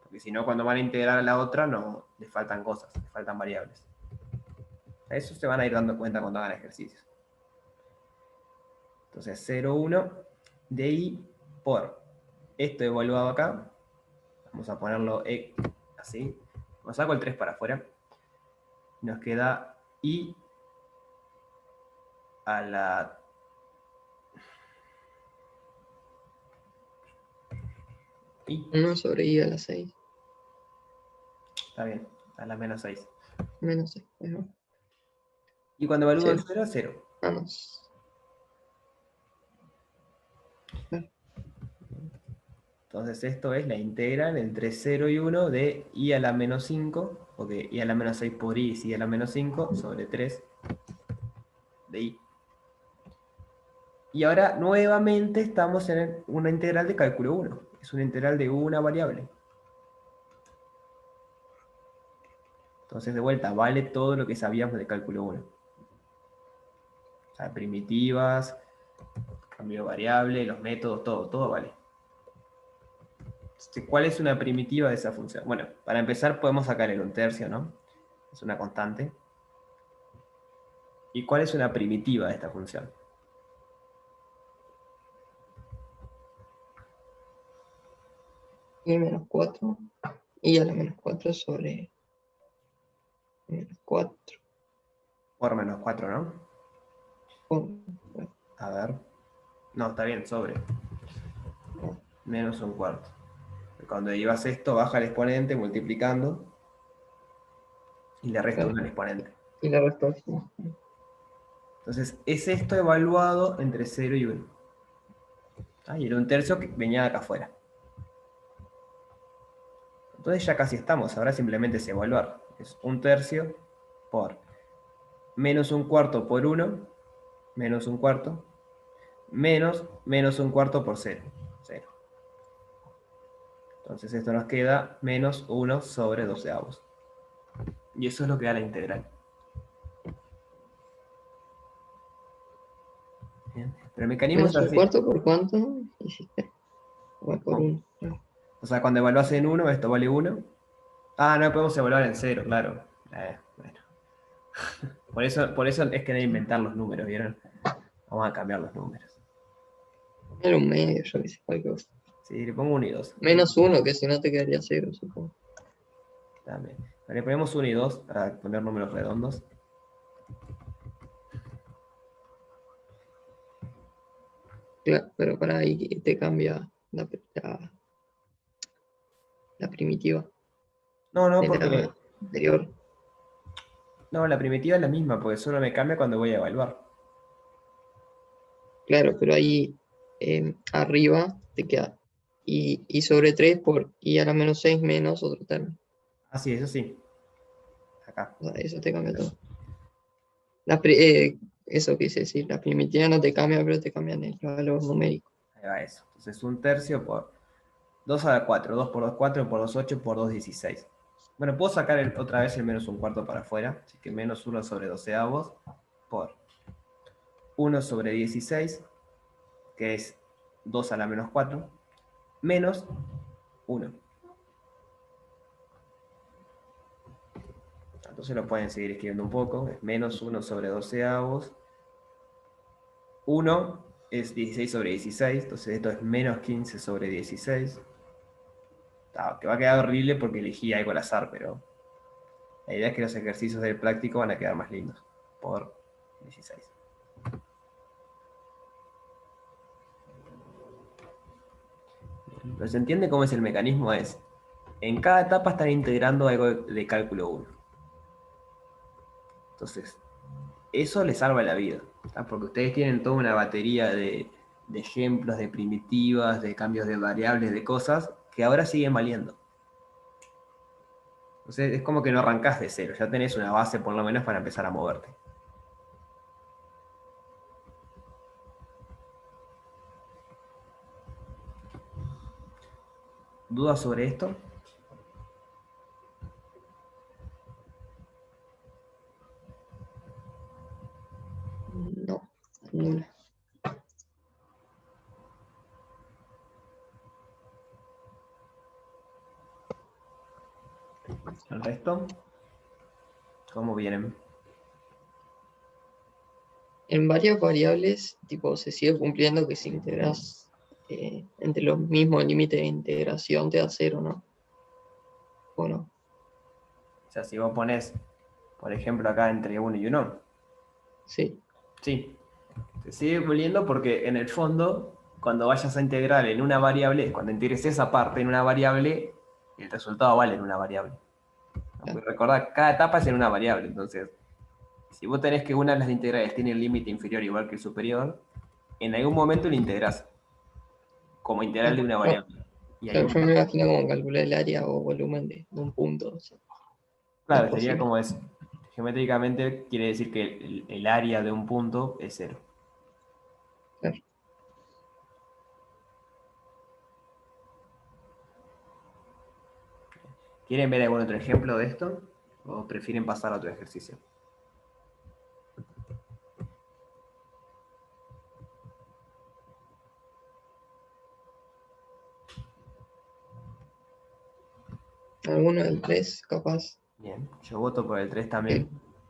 Porque si no, cuando van a integrar a la otra, no, les faltan cosas, les faltan variables. Eso se van a ir dando cuenta cuando hagan ejercicios. Entonces, 0, 1 de i por esto evaluado acá. Vamos a ponerlo así. Nos saco el 3 para afuera. Nos queda i a la... I. 1 sobre i a la 6. Está bien, a la menos 6. Menos 6. Y cuando evalúo el Cero. 0, 0. Vamos. Entonces esto es la integral entre 0 y 1 de i a la menos 5, porque i a la menos 6 por i es i a la menos 5 sobre 3 de i. Y ahora nuevamente estamos en una integral de cálculo 1. Es una integral de una variable. Entonces, de vuelta, vale todo lo que sabíamos de cálculo 1. O sea, primitivas, cambio de variable, los métodos, todo vale. ¿Cuál es una primitiva de esa función? Bueno, para empezar podemos sacar el 1/3, ¿no? Es una constante. ¿Y cuál es una primitiva de esta función? Y menos 4. Y a la menos 4 sobre menos 4. Por menos 4, ¿no? A ver. No, está bien, sobre. Menos 1/4. Cuando llevas esto, baja el exponente multiplicando y le resta 1 al exponente. Y la respuesta. Entonces, es esto evaluado entre 0 y 1. Y el 1/3 que venía de acá afuera. Entonces ya casi estamos. Ahora simplemente es evaluar. Es 1/3 por menos 1/4 por 1, menos 1/4, menos 1/4 por 0. 0. Entonces esto nos queda menos 1 sobre 12avos. Y eso es lo que da la integral. Bien. Pero el mecanismo Menos es un así. cuarto por cuánto hiciste. Bueno, por No. 1. O sea, cuando evaluás en 1, esto vale 1. No podemos evaluar en 0, claro. Bueno. Por eso es que no hay que inventar los números, ¿vieron? Vamos a cambiar los números. Era un medio, yo que sé, cualquier cosa. Sí, le pongo 1 y 2. Menos 1, que si no te quedaría 0, supongo. También. Le ponemos 1 y 2 para poner números redondos. Claro, pero para ahí te cambia la primitiva No, de porque la anterior. no, la primitiva es la misma, porque solo me cambia cuando voy a evaluar. Claro, pero ahí arriba te queda y sobre 3 por y a la menos 6 menos otro término. Sí, eso sí. Acá. O sea, eso te cambia todo. Eso quise decir, la primitiva no te cambia, pero te cambian el valor numérico. Ahí va eso. Entonces 1/3 por 2 a la 4. 2 por 2, 4, por 2, 8, por 2, 16. Bueno, puedo sacar otra vez el menos 1/4 para afuera. Así que menos 1 sobre 12avos por 1 sobre 16, que es 2 a la menos 4, menos 1. Entonces lo pueden seguir escribiendo un poco. Es menos 1 sobre 12avos. 1 es 16 sobre 16. Entonces esto es menos 15 sobre 16. Que va a quedar horrible porque elegí algo al azar, pero la idea es que los ejercicios del práctico van a quedar más lindos. Por 16. Pero se entiende cómo es el mecanismo. En cada etapa están integrando algo de cálculo 1. Entonces, eso les salva la vida. Porque ustedes tienen toda una batería de ejemplos, de primitivas, de cambios de variables, de cosas, que ahora siguen valiendo. Entonces, es como que no arrancás de cero. Ya tenés una base por lo menos para empezar a moverte. ¿Dudas sobre esto? No, ninguna. ¿El resto? ¿Cómo vienen? En varias variables, tipo, se sigue cumpliendo que si integras entre los mismos límites de integración te da 0, ¿no? ¿O no? O sea, si vos pones, por ejemplo, acá entre 1 y 1, Sí, sí, se sigue cumpliendo porque en el fondo, cuando vayas a integrar en una variable, cuando integres esa parte en una variable, el resultado vale en una variable. claro. Recordad, cada etapa es en una variable, entonces, si vos tenés que una de las integrales tiene el límite inferior igual que el superior, en algún momento lo integrás como integral de una variable. Y Claro, ahí, yo me imagino como calcular el área o volumen de un punto. O sea, no es claro, sería posible. como eso. Geométricamente quiere decir que el área de un punto es 0. Claro. ¿Quieren ver algún otro ejemplo de esto? ¿O prefieren pasar a otro ejercicio? Alguno del 3, capaz. Bien, yo voto por el 3 también.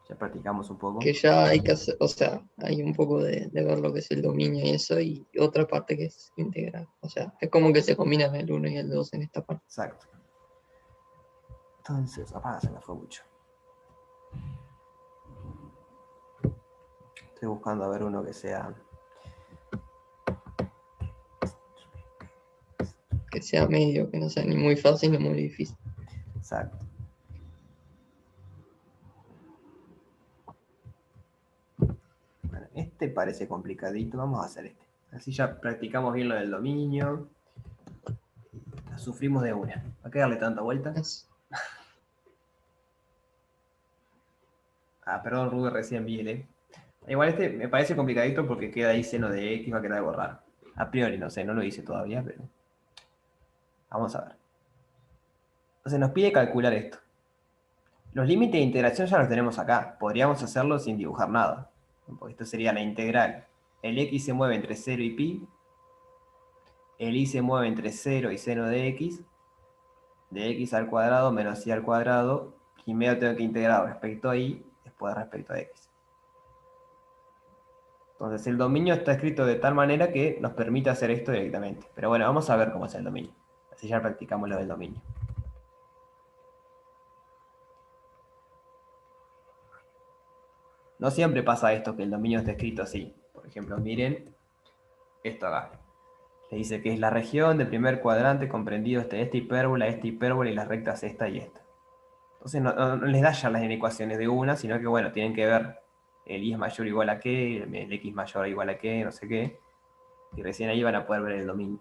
Ya practicamos un poco. Que ya hay que hacer, o sea, hay un poco de ver lo que es el dominio y eso, y otra parte que es integral. O sea, es como que se combinan el 1 y el 2 en esta parte. Exacto. Entonces, se me fue mucho. Estoy buscando a ver uno que sea... Que sea medio, que no sea ni muy fácil ni muy difícil. Exacto. Bueno, este parece complicadito. Vamos a hacer este. Así ya practicamos bien lo del dominio. La sufrimos de una. ¿Para qué darle tanta vuelta? Ah, perdón, Rubén, recién vi el. Igual este me parece complicadito porque queda ahí seno de X, va a quedar algo raro. A priori, no sé, no lo hice todavía, pero... Vamos a ver. Entonces nos pide calcular esto. Los límites de integración ya los tenemos acá. Podríamos hacerlo sin dibujar nada. Porque esto sería la integral. El X se mueve entre 0 y pi. El Y se mueve entre 0 y seno de X. De X al cuadrado menos Y al cuadrado. Primero tengo que integrar respecto a Y, después respecto a X. Entonces el dominio está escrito de tal manera que nos permite hacer esto directamente. Pero bueno, vamos a ver cómo es el dominio. Así ya practicamos lo del dominio. No siempre pasa esto, que el dominio esté escrito así. Por ejemplo, miren esto acá. Le dice que es la región del primer cuadrante comprendido esta hipérbola y las rectas esta y esta. Entonces no les da ya las ecuaciones de una, sino que bueno, tienen que ver el y es mayor o igual a qué, el x mayor o igual a qué, no sé qué. Y recién ahí van a poder ver el dominio.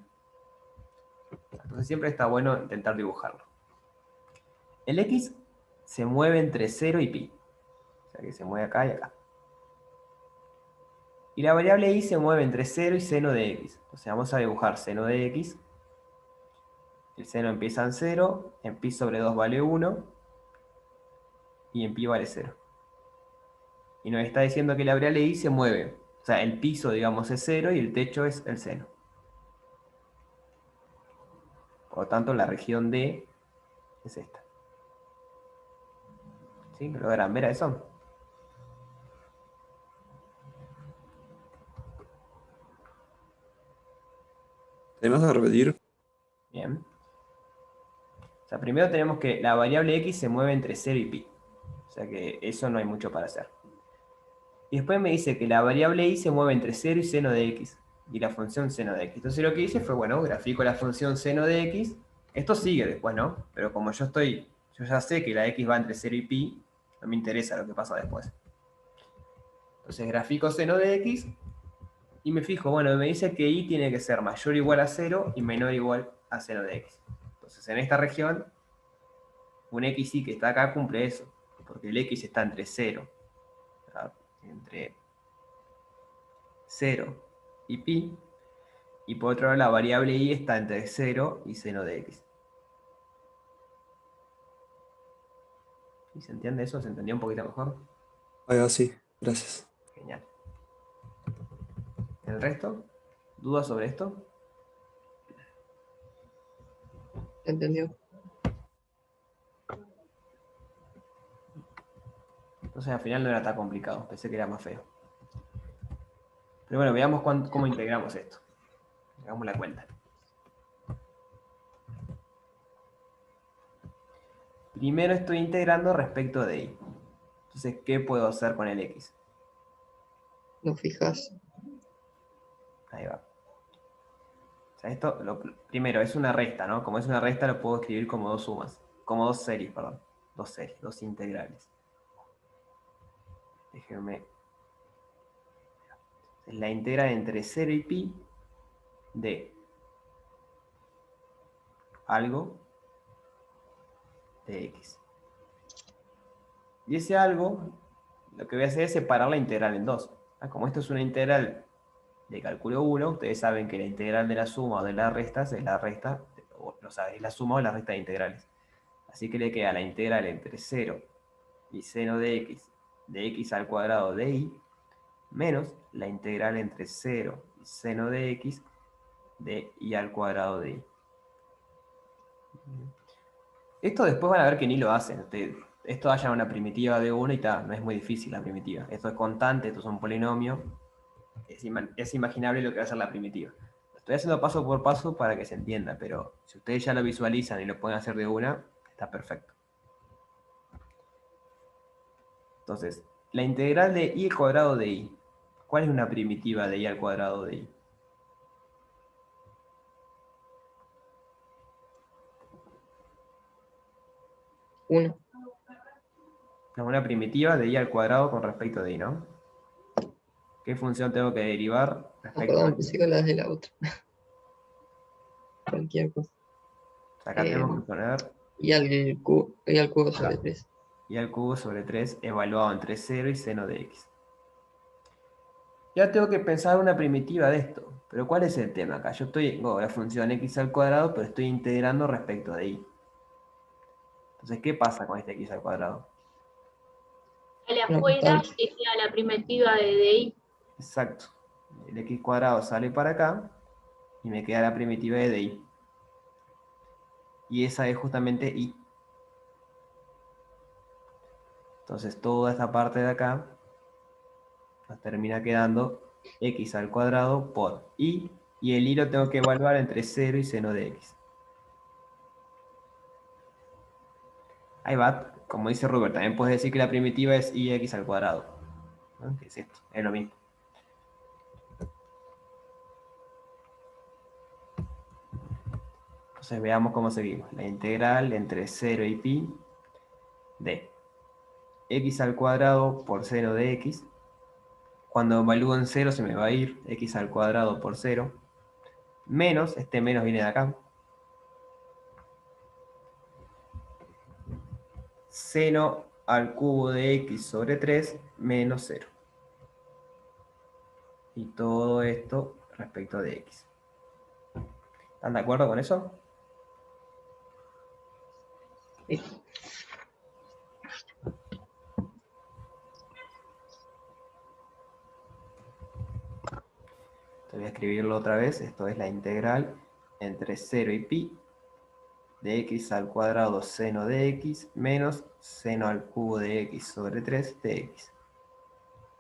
Entonces siempre está bueno intentar dibujarlo. El x se mueve entre 0 y pi. O sea que se mueve acá y acá. Y la variable y se mueve entre 0 y seno de x. Entonces vamos a dibujar seno de x. El seno empieza en 0, en pi sobre 2 vale 1, y en pi vale 0. Y nos está diciendo que la variable y se mueve. O sea, el piso, digamos, es 0 y el techo es el seno. Por lo tanto, la región D es esta. ¿Sí? ¿Lo logran ver a eso? ¿Te vas a repetir? Bien. O sea, primero tenemos que la variable x se mueve entre 0 y pi. O sea que eso no hay mucho para hacer. Y después me dice que la variable y se mueve entre 0 y seno de x. Y la función seno de x. Entonces lo que hice fue, bueno, grafico la función seno de x. Esto sigue después, ¿no? Pero como yo ya sé que la x va entre 0 y pi, no me interesa lo que pasa después. Entonces grafico seno de x y me fijo, bueno, me dice que y tiene que ser mayor o igual a 0 y menor o igual a seno de x. Entonces en esta región, un xy que está acá cumple eso, porque el x está entre 0, entre 0 y pi, y por otro lado la variable y está entre 0 y seno de x. ¿Y se entiende eso? ¿Se entendió un poquito mejor? Ahí va, sí, gracias. Genial. ¿El resto? ¿Dudas sobre esto? ¿Entendió? Entonces al final no era tan complicado, pensé que era más feo. Pero bueno, veamos cómo integramos esto. Hagamos la cuenta. Primero estoy integrando respecto de y. Entonces, ¿qué puedo hacer con el x? ¿Lo fijas? Ahí va. O sea, esto, primero, es una resta, ¿no? Como es una resta, lo puedo escribir como dos sumas. Como dos series, perdón. Dos series, dos integrales. Déjenme. Es la integral entre 0 y pi de algo de x. Y ese algo, lo que voy a hacer es separar la integral en dos. Como esto es una integral de cálculo 1, ustedes saben que la integral de la suma o de la resta es la resta, o sea, es la suma o la resta de integrales. Así que le queda la integral entre 0 y seno de x al cuadrado de y, menos la integral entre 0 y seno de x de y al cuadrado de y. Esto después van a ver que ni lo hacen. Esto haya una primitiva de 1 y tal, no es muy difícil la primitiva. Esto es constante, esto es un polinomio. Es imaginable lo que va a ser la primitiva. Lo estoy haciendo paso por paso para que se entienda, pero si ustedes ya lo visualizan y lo pueden hacer de una, está perfecto. Entonces, la integral de y al cuadrado de y. ¿Cuál es una primitiva de y al cuadrado de y? Uno. No, una primitiva de y al cuadrado con respecto de y, ¿no? ¿Qué función tengo que derivar Ah, respecto perdón, de y? pensé que las de la otra. Cualquier cosa. Acá tenemos que poner Y al cubo sobre 3. y al cubo sobre 3 evaluado entre 0 y seno de x. Ya tengo que pensar una primitiva de esto. Pero ¿cuál es el tema acá? Yo estoy con la función x al cuadrado, pero estoy integrando respecto de y. Entonces, ¿qué pasa con este x al cuadrado? Sale No, afuera tal. y queda la primitiva de DI. Exacto. El x cuadrado sale para acá y me queda la primitiva de y. Y esa es justamente y. Entonces, toda esta parte de acá nos termina quedando x al cuadrado por y el y lo tengo que evaluar entre 0 y seno de x. Ahí va, como dice Robert, también puedes decir que la primitiva es ix al cuadrado. ¿No? ¿Qué es esto? Es lo mismo. Entonces veamos cómo seguimos. La integral entre 0 y pi de x al cuadrado por seno de x. Cuando evalúo en 0 se me va a ir x al cuadrado por 0. Menos, este menos viene de acá. Seno al cubo de x sobre 3 menos 0. Y todo esto respecto de x. ¿Están de acuerdo con eso? Sí. Voy a escribirlo otra vez. Esto es la integral entre 0 y pi de x al cuadrado seno de x menos seno al cubo de x sobre 3 de x.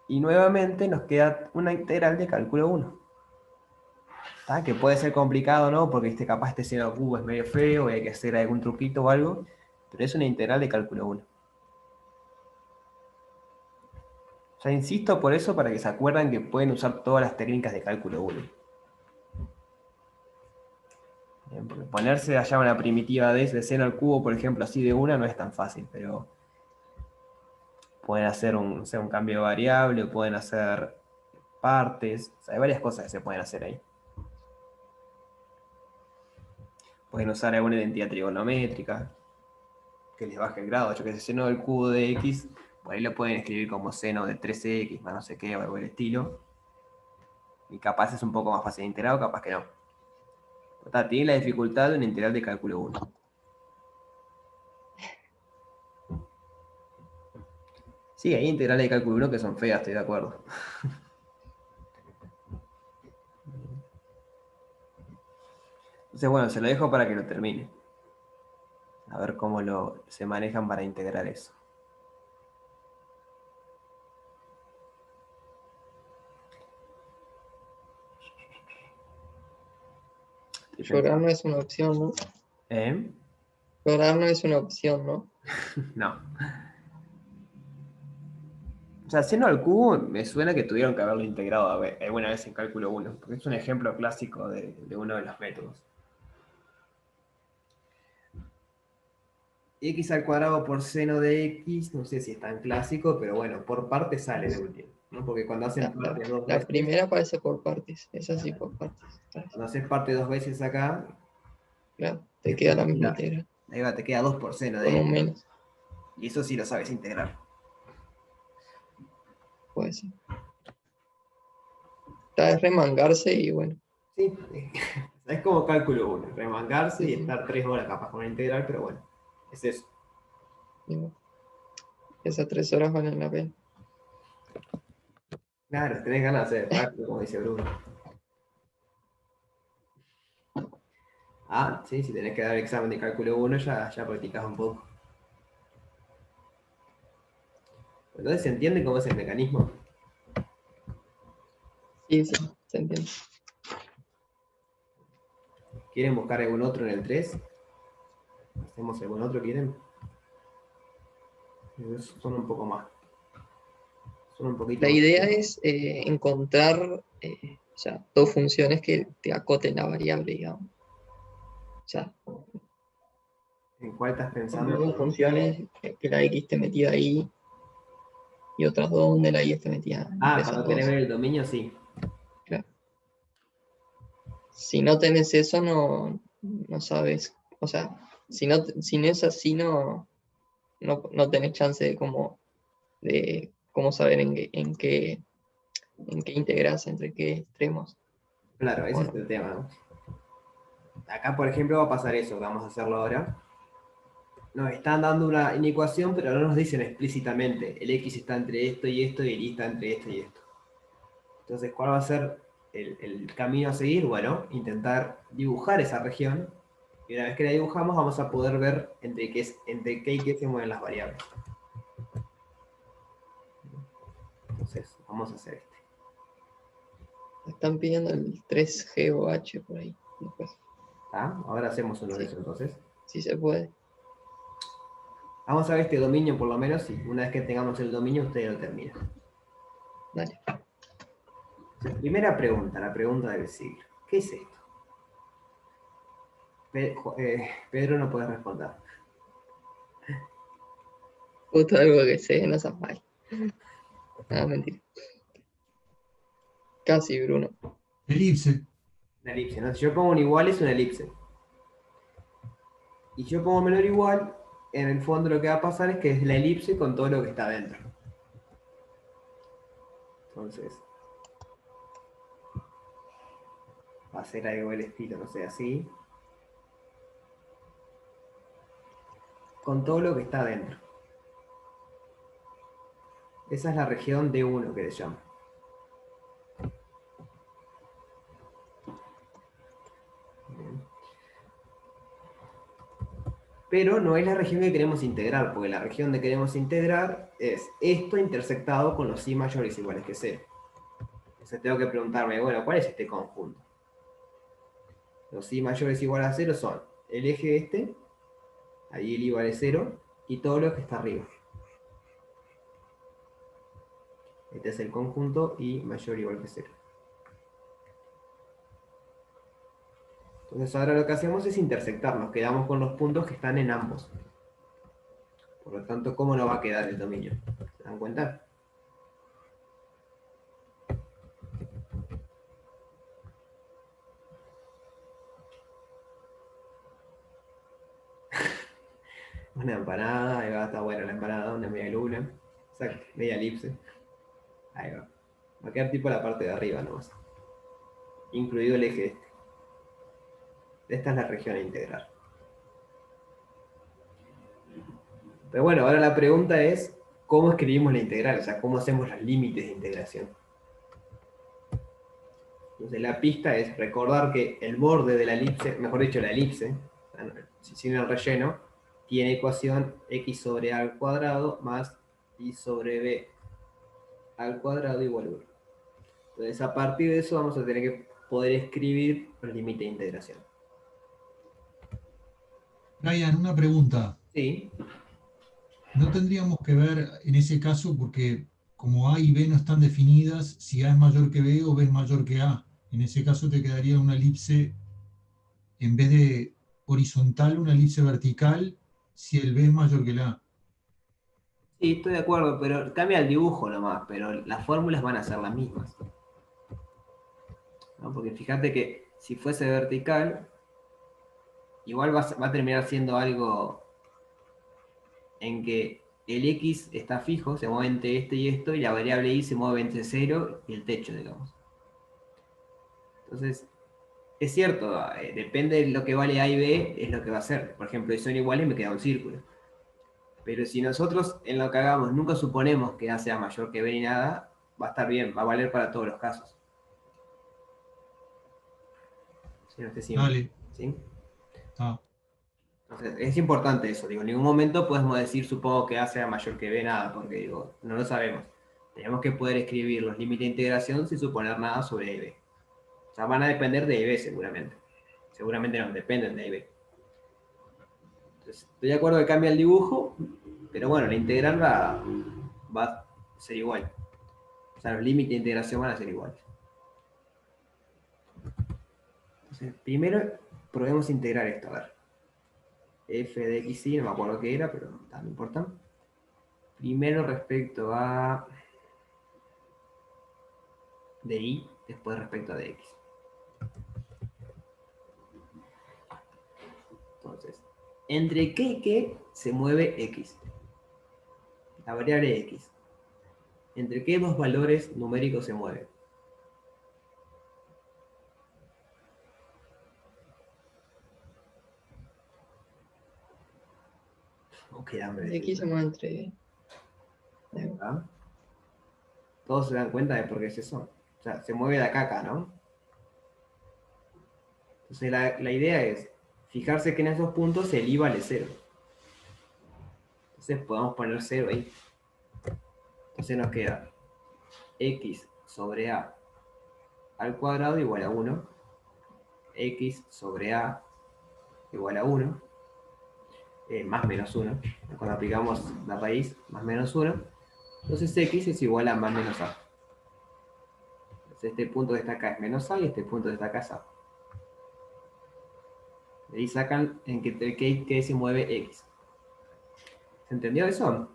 Y nuevamente nos queda una integral de cálculo 1. ¿Tá? Que puede ser complicado, ¿no? Porque capaz este seno al cubo es medio feo y hay que hacer algún truquito o algo. Pero es una integral de cálculo 1. O sea, insisto por eso para que se acuerden que pueden usar todas las técnicas de cálculo 1. Porque ponerse allá una primitiva de seno al cubo, por ejemplo, así de una, no es tan fácil, pero pueden hacer un cambio de variable, pueden hacer partes, o sea, hay varias cosas que se pueden hacer ahí. Pueden usar alguna identidad trigonométrica que les baje el grado, yo que sé, seno del cubo de x, por ahí lo pueden escribir como seno de 3x, más no sé qué, o algo del estilo. Y capaz es un poco más fácil de integrar, o capaz que no. Tiene la dificultad de una integral de cálculo 1. Sí, hay integrales de cálculo 1 que son feas, estoy de acuerdo. Entonces, bueno, se lo dejo para que lo termine. A ver cómo se manejan para integrar eso. Llorar no es una opción, ¿no? ¿Eh? Llorar no es una opción, ¿no? No. O sea, seno al cubo me suena que tuvieron que haberlo integrado alguna vez en cálculo 1, porque es un ejemplo clásico de uno de los métodos. X al cuadrado por seno de x, no sé si es tan clásico, pero bueno, por parte sale de último, ¿no? Porque cuando hacen parte dos La veces, primera aparece por partes, es así por partes. cuando haces parte dos veces acá, Claro, te después queda la misma integral, ahí va, te queda 2 por seno de con un x. menos, Y eso sí lo sabes integrar. puede ser. Está es remangarse y bueno, Sí, es como cálculo 1, remangarse sí, y sí. estar 3 horas capaz con la integral, pero bueno. Es eso. Digo, esas 3 horas valen la pena. Claro, tenés ganas de hacer rápido, como dice Bruno. Ah, sí, si tenés que dar examen de cálculo 1, ya practicás un poco. Entonces, ¿se entiende cómo es el mecanismo? Sí, sí, se entiende. ¿Quieren buscar algún otro en el 3? ¿Hacemos algún otro, quieren? Son un poco más. Son un poquito La más. idea es encontrar, o sea, 2 funciones que te acoten la variable, digamos. O sea, ¿En cuál estás pensando? 2 funciones que la x esté metida ahí y otras 2 donde la y esté metida Ah, entre esas cuando querés 2. ver el dominio, sí. Claro. Si no tenés eso, no sabes. O sea, si no es así, no tenés chance de cómo saber en qué integras, entre qué extremos. Claro, ese es Bueno, el tema, ¿no? Acá, por ejemplo, va a pasar eso, que vamos a hacerlo ahora. Nos están dando una inecuación, pero no nos dicen explícitamente. El x está entre esto y esto, y el y está entre esto y esto. Entonces, ¿cuál va a ser el camino a seguir? Bueno, intentar dibujar esa región. Y una vez que la dibujamos, vamos a poder ver entre qué y qué se mueven las variables. Entonces, vamos a hacer este. están pidiendo el 3G o H por ahí. Después, ¿Tá? Ahora hacemos uno de Sí. esos entonces. si se puede. Vamos a ver este dominio por lo menos, y una vez que tengamos el dominio, ustedes lo terminan. Dale. Entonces, primera pregunta, la pregunta del siglo. ¿Qué es esto? Pedro no puede responder. Justo algo que sé, no seas mal. Ah, mentira. Casi, Bruno. Elipse. Una elipse, ¿no? Si yo pongo un igual, es una elipse. Y si yo pongo menor igual, en el fondo lo que va a pasar es que es la elipse con todo lo que está dentro. Entonces, va a ser algo del estilo, no sé, así. Con todo lo que está dentro. Esa es la región D1 que se llama. Bien. Pero no es la región que queremos integrar, porque la región que queremos integrar es esto intersectado con los i mayores iguales que 0. Entonces tengo que preguntarme, bueno, ¿cuál es este conjunto? Los i mayores iguales a 0 son el eje este, ahí el i vale 0, y todo lo que está arriba. Este es el conjunto i mayor o igual que 0. Entonces ahora lo que hacemos es intersectar, nos quedamos con los puntos que están en ambos. Por lo tanto, ¿cómo nos va a quedar el dominio? ¿Se dan cuenta? Una empanada, ahí va, está buena la empanada, una media luna. Exacto, media elipse. Ahí va. Va a quedar tipo la parte de arriba nomás. Incluido el eje este. Esta es la región a integrar. Pero bueno, ahora la pregunta es, ¿cómo escribimos la integral? O sea, ¿cómo hacemos los límites de integración? Entonces la pista es recordar que el borde de la elipse, mejor dicho, la elipse, sin el relleno, tiene ecuación x sobre a al cuadrado más y sobre b al cuadrado igual a 1. Entonces a partir de eso vamos a tener que poder escribir los límites de integración. Brian, una pregunta. Sí, ¿No tendríamos que ver en ese caso, porque como A y B no están definidas, si A es mayor que B o B es mayor que A? En ese caso te quedaría una elipse, en vez de horizontal, una elipse vertical, si el B es mayor que el A. sí, estoy de acuerdo, pero cambia el dibujo nomás, pero las fórmulas van a ser las mismas. ¿No? Porque fíjate que si fuese vertical, igual va a terminar siendo algo en que el x está fijo, se mueve entre este y esto, y la variable y se mueve entre 0 y el techo, digamos. Entonces, es cierto, depende de lo que vale A y B, es lo que va a hacer. Por ejemplo, si son iguales me queda un círculo. Pero si nosotros en lo que hagamos nunca suponemos que A sea mayor que B ni nada, va a estar bien, va a valer para todos los casos. Si no esté simple, Dale, ¿sí? está. Entonces, es importante eso, digo, en ningún momento podemos decir supongo que A sea mayor que B, nada, porque digo, no lo sabemos. Tenemos que poder escribir los límites de integración sin suponer nada sobre A y B. O sea, van a depender de A y B seguramente. Seguramente no, dependen de A y B. Entonces, estoy de acuerdo que cambia el dibujo, pero bueno, la integral va a ser igual. O sea, los límites de integración van a ser iguales. Entonces, primero probemos integrar esto, a ver. F de x y, no me acuerdo qué era, pero no importa. Primero respecto a de y, después respecto a de x. Entonces, ¿entre qué y qué se mueve x? La variable x. ¿Entre qué dos valores numéricos se mueve? Oh, qué hambre. De aquí se mueve entre. ¿Ah? Todos se dan cuenta de por qué es eso. O sea, se mueve de acá a acá, ¿no? Entonces la idea es fijarse que en esos puntos el i vale 0. Entonces podemos poner 0 ahí. Entonces nos queda x sobre a al cuadrado igual a 1. X sobre a igual a 1. Más menos 1. Cuando aplicamos la raíz, más menos 1. Entonces x es igual a más menos a. Entonces este punto que está acá es menos a y este punto que está acá es a. De ahí sacan en que se mueve x. ¿Se entendió eso?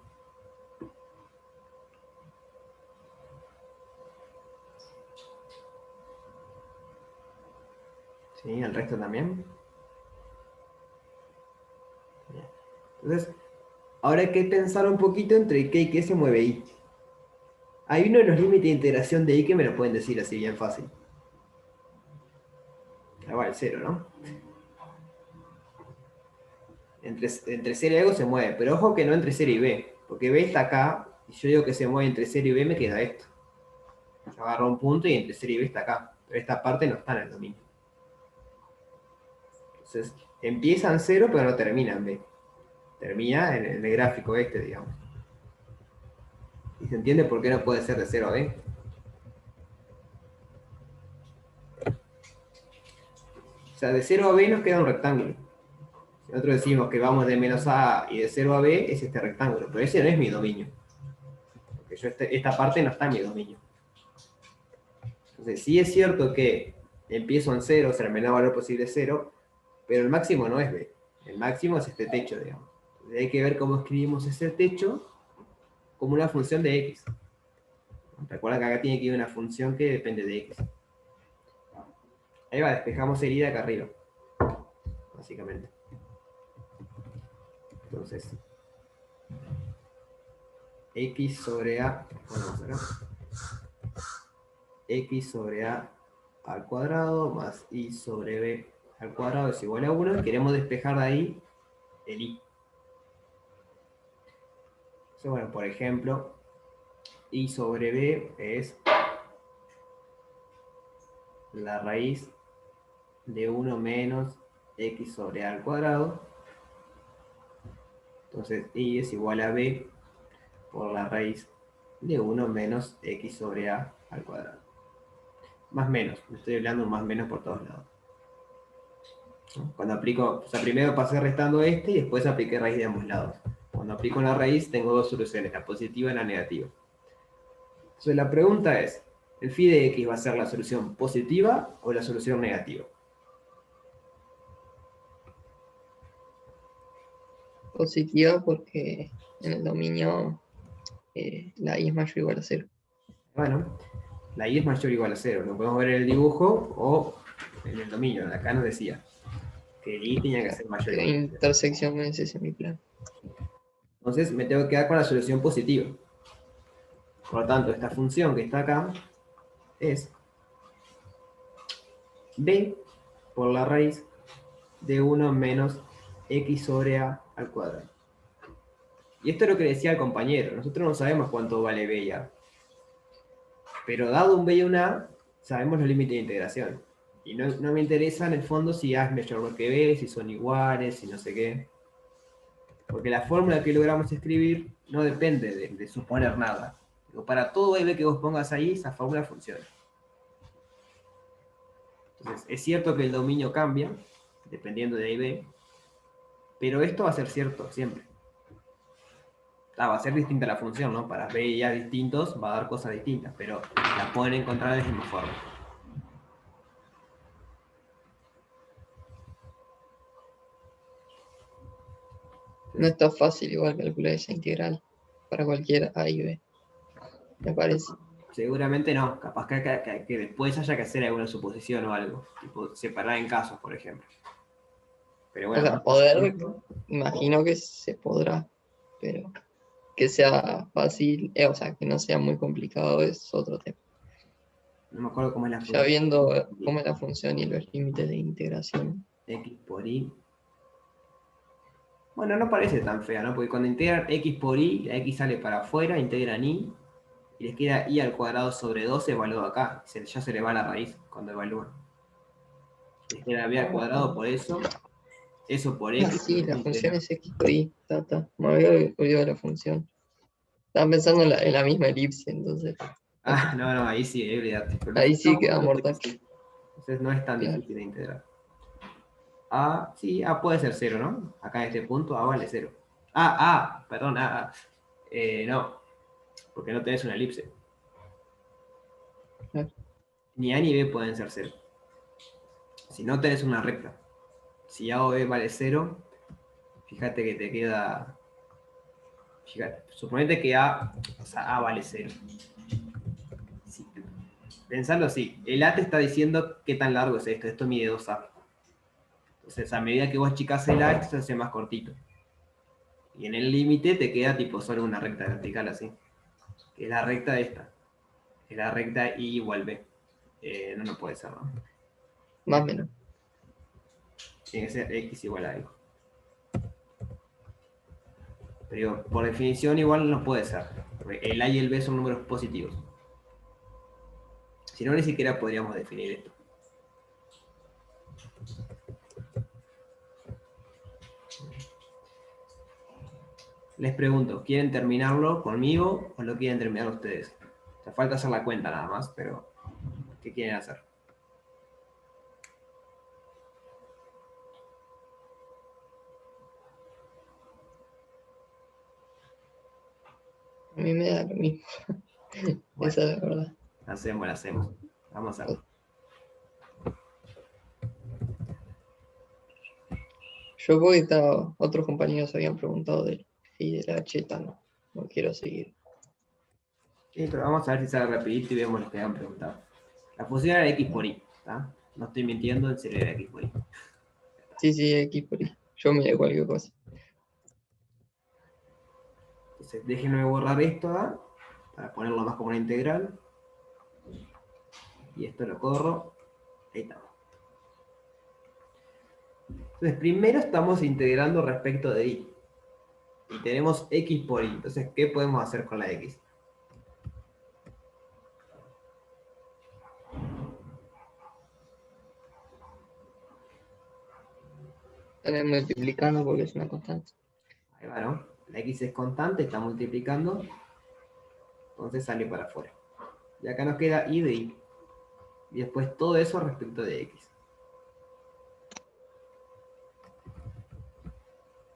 Sí, el resto también. Bien. Entonces, ahora hay que pensar un poquito entre qué y qué se mueve y. Hay uno de los límites de integración de y que me lo pueden decir así bien fácil. Ah, va el 0, ¿no? Entre 0 y algo se mueve, pero ojo que no entre 0 y b, porque b está acá, y yo digo que se mueve entre 0 y b, me queda esto. Yo agarro un punto y entre 0 y b está acá, pero esta parte no está en el dominio. Entonces, empieza en 0, pero no termina en b. Termina en el gráfico este, digamos. ¿Y se entiende por qué no puede ser de 0 a b? O sea, de 0 a b nos queda un rectángulo. Si nosotros decimos que vamos de menos a y de 0 a b, es este rectángulo, pero ese no es mi dominio. Porque yo esta parte no está en mi dominio. Entonces, sí es cierto que empiezo en 0, o sea, el menor valor posible es 0, pero el máximo no es b. El máximo es este techo, digamos. Entonces, hay que ver cómo escribimos ese techo como una función de x. Recuerda que acá tiene que ir una función que depende de x. Ahí va, despejamos herida acá arriba. Básicamente. Entonces, x sobre a, ponemos acá, x sobre a al cuadrado más y sobre b al cuadrado es igual a 1. Y queremos despejar de ahí el i. Entonces, bueno, por ejemplo, i sobre b es la raíz de 1 menos x sobre a al cuadrado. Entonces, i es igual a b por la raíz de 1 menos x sobre a al cuadrado. Más menos, me estoy hablando más menos por todos lados. Cuando aplico, o sea, primero pasé restando este y después apliqué raíz de ambos lados. Cuando aplico una raíz tengo dos soluciones, la positiva y la negativa. Entonces la pregunta es, ¿el phi de x va a ser la solución positiva o la solución negativa? Positiva porque en el dominio la i es mayor o igual a 0. Bueno, la y es mayor o igual a 0. Lo podemos ver en el dibujo o en el dominio. Acá nos decía que el y tenía que ser mayor o Que igual a 0. intersección con ese semiplano. Entonces me tengo que quedar con la solución positiva. Por lo tanto, esta función que está acá es b por la raíz de 1 menos x sobre a al cuadrado. Y esto es lo que decía el compañero. Nosotros no sabemos cuánto vale b y a. Pero dado un b y un a, sabemos los límites de integración. Y no me interesa en el fondo si a es mayor que b, si son iguales, si no sé qué. Porque la fórmula que logramos escribir no depende de suponer nada. Pero para todo b que vos pongas ahí, esa fórmula funciona. Entonces, es cierto que el dominio cambia, dependiendo de a y b, pero esto va a ser cierto siempre. Va a ser distinta la función, ¿no? Para b y a distintos va a dar cosas distintas, pero las pueden encontrar de la misma forma. No está fácil igual calcular esa integral para cualquier a y b, me parece. Seguramente no, capaz que después haya que hacer alguna suposición o algo, tipo separar en casos, por ejemplo. Pero O bueno, sea, poder, imagino que se podrá, pero que sea fácil, o sea, que no sea muy complicado es otro tema. no me acuerdo cómo es la Ya función. viendo cómo es la función y los límites de integración. X por y. Bueno, no parece tan fea, ¿no? Porque cuando integran x por y, la x sale para afuera, integran y les queda y al cuadrado sobre 12 evaluado acá. Ya se le va la raíz cuando evalúan. Les queda b al cuadrado por eso por Ah, x. sí, la función es x por y. Me había olvidado la función. Estaba pensando en la misma elipse, entonces. Ah, no, ahí sí, olvídate. Pero Ahí sí no, queda mortal. sí. Entonces no es tan Claro. difícil de integrar. A, sí, A puede ser 0, ¿no? Acá en este punto A vale 0. Perdón, no, porque no tenés una elipse. Claro. Ni A ni B pueden ser 0. Si no tenés una recta. Si A o B vale 0, fíjate que te queda... Fíjate, suponete que A vale 0. Sí. Pensarlo así, el A te está diciendo qué tan largo es esto. Esto mide 2A. Entonces, a medida que vos achicás el A, esto se hace más cortito. Y en el límite te queda tipo solo una recta vertical así. Que es la recta de esta. Es la recta I igual B. No puede ser, ¿no? Más o menos. Tiene que ser X igual a Y. Pero por definición igual no puede ser. Porque el A y el B son números positivos. Si no, ni siquiera podríamos definir esto. Les pregunto, ¿quieren terminarlo conmigo o lo quieren terminar ustedes? O sea, falta hacer la cuenta nada más, pero ¿qué quieren hacer? A mí me da lo mismo. Bueno, Esa es la verdad. la hacemos. Vamos a hacerlo. Yo voy, otros compañeros habían preguntado del y de la cheta, no quiero seguir. Sí, pero vamos a ver si sale rapidito y vemos lo que han preguntado. La función era X por Y, ¿está? No estoy mintiendo, en serio era X por Y. Sí, X por Y. Yo miré cualquier cosa. Entonces, déjenme borrar esto, ¿ah? Para ponerlo más como una integral. Y esto lo corro. Ahí está. Entonces, primero estamos integrando respecto de Y. Y tenemos X por Y. Entonces, ¿qué podemos hacer con la X? Están multiplicando porque es una constante. Ahí va, ¿no? La X es constante, está multiplicando. Entonces sale para afuera. Y acá nos queda Y de Y. Y después todo eso respecto de X.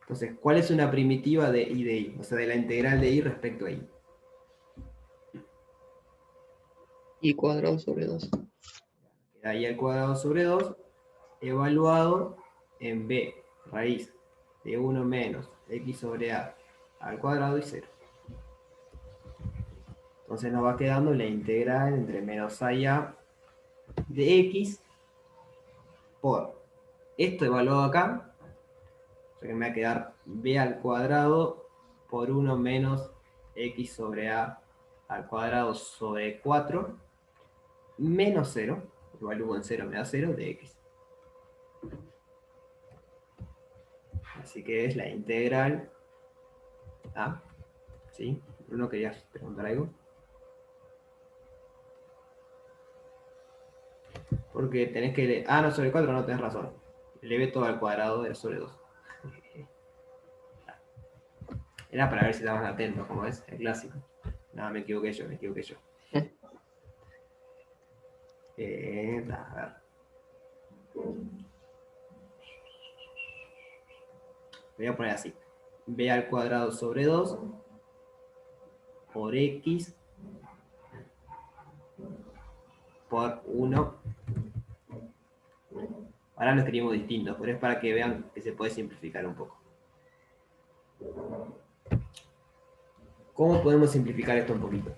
Entonces, ¿cuál es una primitiva de Y de Y? O sea, de la integral de Y respecto a Y. Y cuadrado sobre 2. Queda Y al cuadrado sobre 2 evaluado en B, raíz de 1 menos X sobre A al cuadrado y 0. Entonces nos va quedando la integral entre menos A y A de X por esto evaluado acá. O sea que me va a quedar B al cuadrado por 1 menos X sobre A al cuadrado sobre 4 menos 0, evalúo en 0, me da 0 de X. Así que es la integral A. ¿Sí? ¿No querías preguntar algo? Porque tenés que... Ah, no, sobre 4 no tenés razón. Eleve todo al cuadrado de sobre 2. Era para ver si estaban atentos, como es el clásico. No, me equivoqué yo. A ver. Voy a poner así. B al cuadrado sobre 2 por X por 1. Ahora lo escribimos distinto, pero es para que vean que se puede simplificar un poco. ¿Cómo podemos simplificar esto un poquito?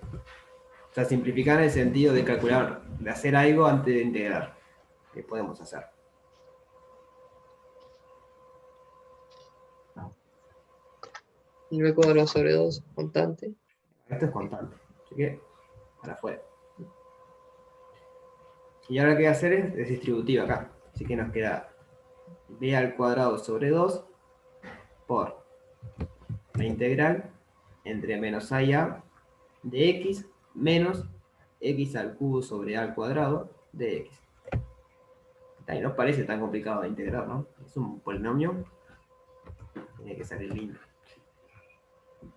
O sea, simplificar en el sentido de calcular, de hacer algo antes de integrar. ¿Qué podemos hacer? Y b cuadrado sobre 2, constante. Esto es constante. Así que, para afuera. Y ahora lo que voy a hacer es distributiva acá. Así que nos queda b al cuadrado sobre 2 por la integral entre menos a y a de x menos x al cubo sobre a al cuadrado de x. Y no parece tan complicado de integrar, ¿no? Es un polinomio. Tiene que salir lindo.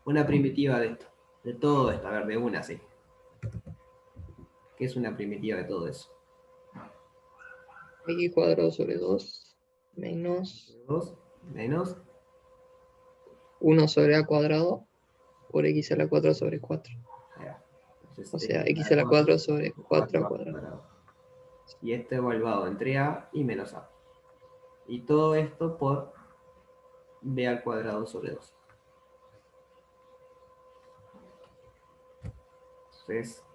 Una primitiva de esto. De todo esto. A ver, de una, sí. ¿Qué es una primitiva de todo eso? X cuadrado sobre 2 menos 2 menos 1 sobre a cuadrado por x a la 4 sobre 4. Entonces, O sea, x a la 4 sobre 4 al cuadrado. cuadrado. Y esto evaluado entre a y menos a. Y todo esto por b al cuadrado sobre 2. Entonces,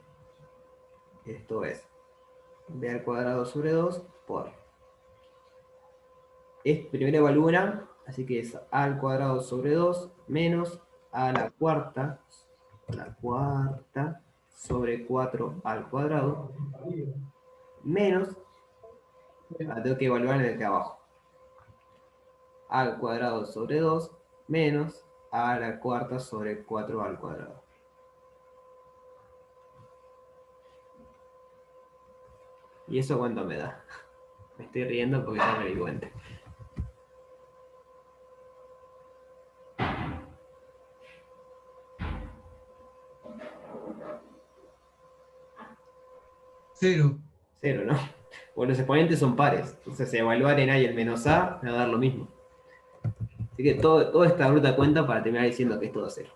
esto es b al cuadrado sobre 2 por... Primero evalúan, así que es a al cuadrado sobre 2 menos a la cuarta sobre 4 al cuadrado menos, ahora tengo que evaluar en el de abajo, a al cuadrado sobre 2 menos a la cuarta sobre 4 al cuadrado. ¿Y eso cuánto me da? Me estoy riendo porque ya me di cuenta. Cero. 0, ¿no? Bueno, los exponentes son pares. Entonces, evaluar en A y el menos A me va a dar lo mismo. Así que toda esta bruta cuenta para terminar diciendo que es todo 0.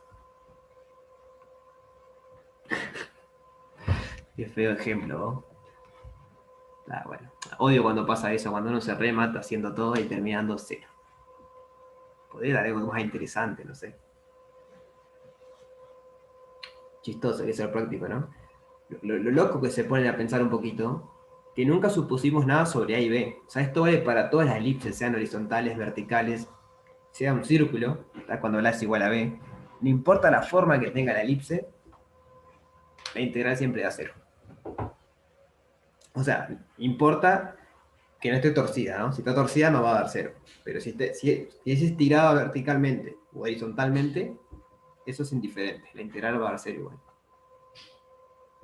Qué feo ejemplo, ¿no? Ah, bueno. Odio cuando pasa eso, cuando uno se remata haciendo todo y terminando 0. Podría dar algo más interesante, no sé. Chistoso que sea práctico, ¿no? Lo loco que se ponen a pensar un poquito, que nunca supusimos nada sobre A y B. O sea, esto vale para todas las elipses, sean horizontales, verticales, sea un círculo, cuando la es igual a B. No importa la forma que tenga la elipse, la integral siempre da 0. O sea, importa que no esté torcida, ¿no? Si está torcida no va a dar 0. Pero si es estirada verticalmente o horizontalmente, eso es indiferente. La integral va a dar 0 igual.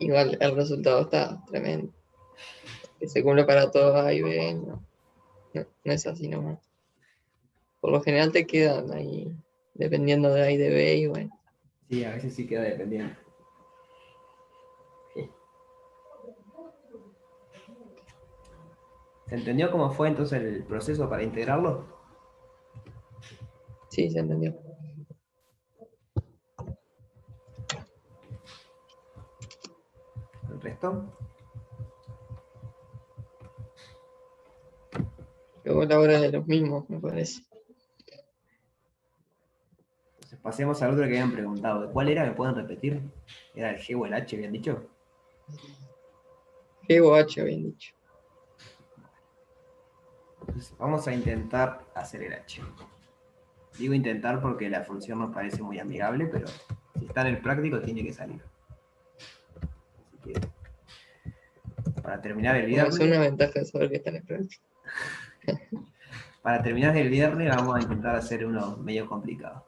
Igual el resultado está tremendo. Que se cumple para todos A y B, no es así nomás. Por lo general te quedan ahí, dependiendo de A y de B, y bueno. Sí, a veces sí queda dependiente. Sí. ¿Se entendió cómo fue entonces el proceso para integrarlo? Sí, se entendió. ¿El resto? Llegó la hora de los mismos, me parece. Entonces pasemos al otro que habían preguntado. ¿De cuál era? ¿Me pueden repetir? ¿Era el G o el H, habían dicho? G o H habían dicho. Entonces, vamos a intentar hacer el H. Digo intentar porque la función nos parece muy amigable, pero si está en el práctico tiene que salir. Así que, para terminar el video... Es una ventaja de saber que está en el práctico. Para terminar el viernes vamos a intentar hacer uno medio complicado.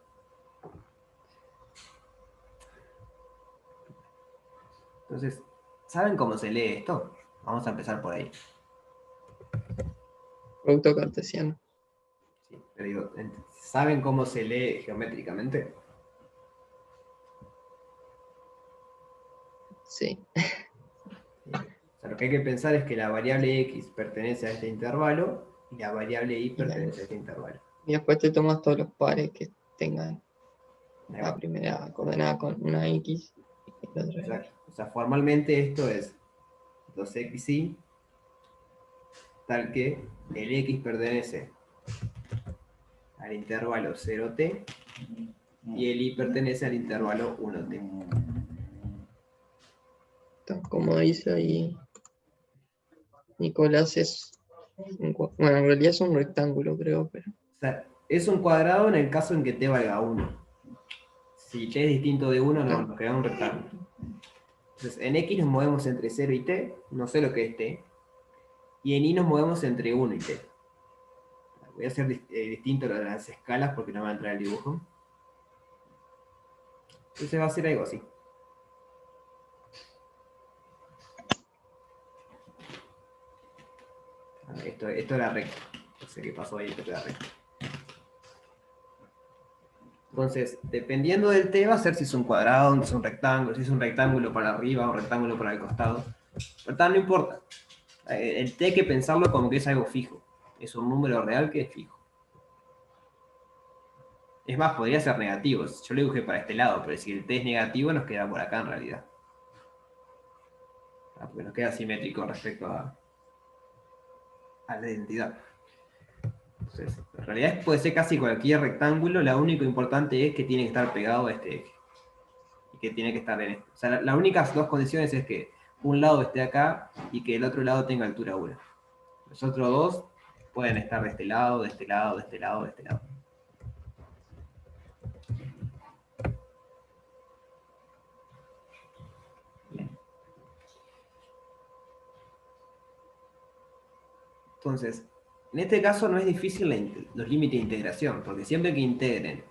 Entonces, ¿saben cómo se lee esto? Vamos a empezar por ahí. Producto cartesiano. Sí, pero digo, ¿saben cómo se lee geométricamente? Sí. O sea, lo que hay que pensar es que la variable x pertenece a este intervalo y la variable y pertenece a este intervalo. Y después te tomas todos los pares que tengan Ahí la va. primera coordenada con una X y la otra Y. Exacto. O sea, formalmente esto es 2xy, tal que el x pertenece al intervalo 0t y el y pertenece al intervalo 1t. Como dice ahí Nicolás, bueno, en realidad es un rectángulo, creo, pero O sea, es un cuadrado en el caso en que t valga 1. Si t es distinto de 1, nos queda un rectángulo. Entonces, en x nos movemos entre 0 y t, no sé lo que es t, y en y nos movemos entre 1 y t. Voy a hacer distinto lo de las escalas porque no va a entrar el dibujo. Entonces va a ser algo así. Esto era recto. No sé qué pasó ahí, esto era recto. Entonces, dependiendo del t, va a ser si es un cuadrado, si es un rectángulo para arriba o un rectángulo para el costado. Pero no importa. El t hay que pensarlo como que es algo fijo. Es un número real que es fijo. Es más, podría ser negativo. Yo lo dibujé para este lado, pero si el t es negativo, nos queda por acá en realidad. Porque nos queda simétrico respecto a la identidad. Entonces, en realidad puede ser casi cualquier rectángulo, lo único importante es que tiene que estar pegado a este eje. Y que tiene que estar en esto. O sea, las únicas dos condiciones es que un lado esté acá y que el otro lado tenga altura 1. Los otros dos pueden estar de este lado, de este lado, de este lado, de este lado. Bien. Entonces, en este caso no es difícil los límites de integración, porque siempre que integren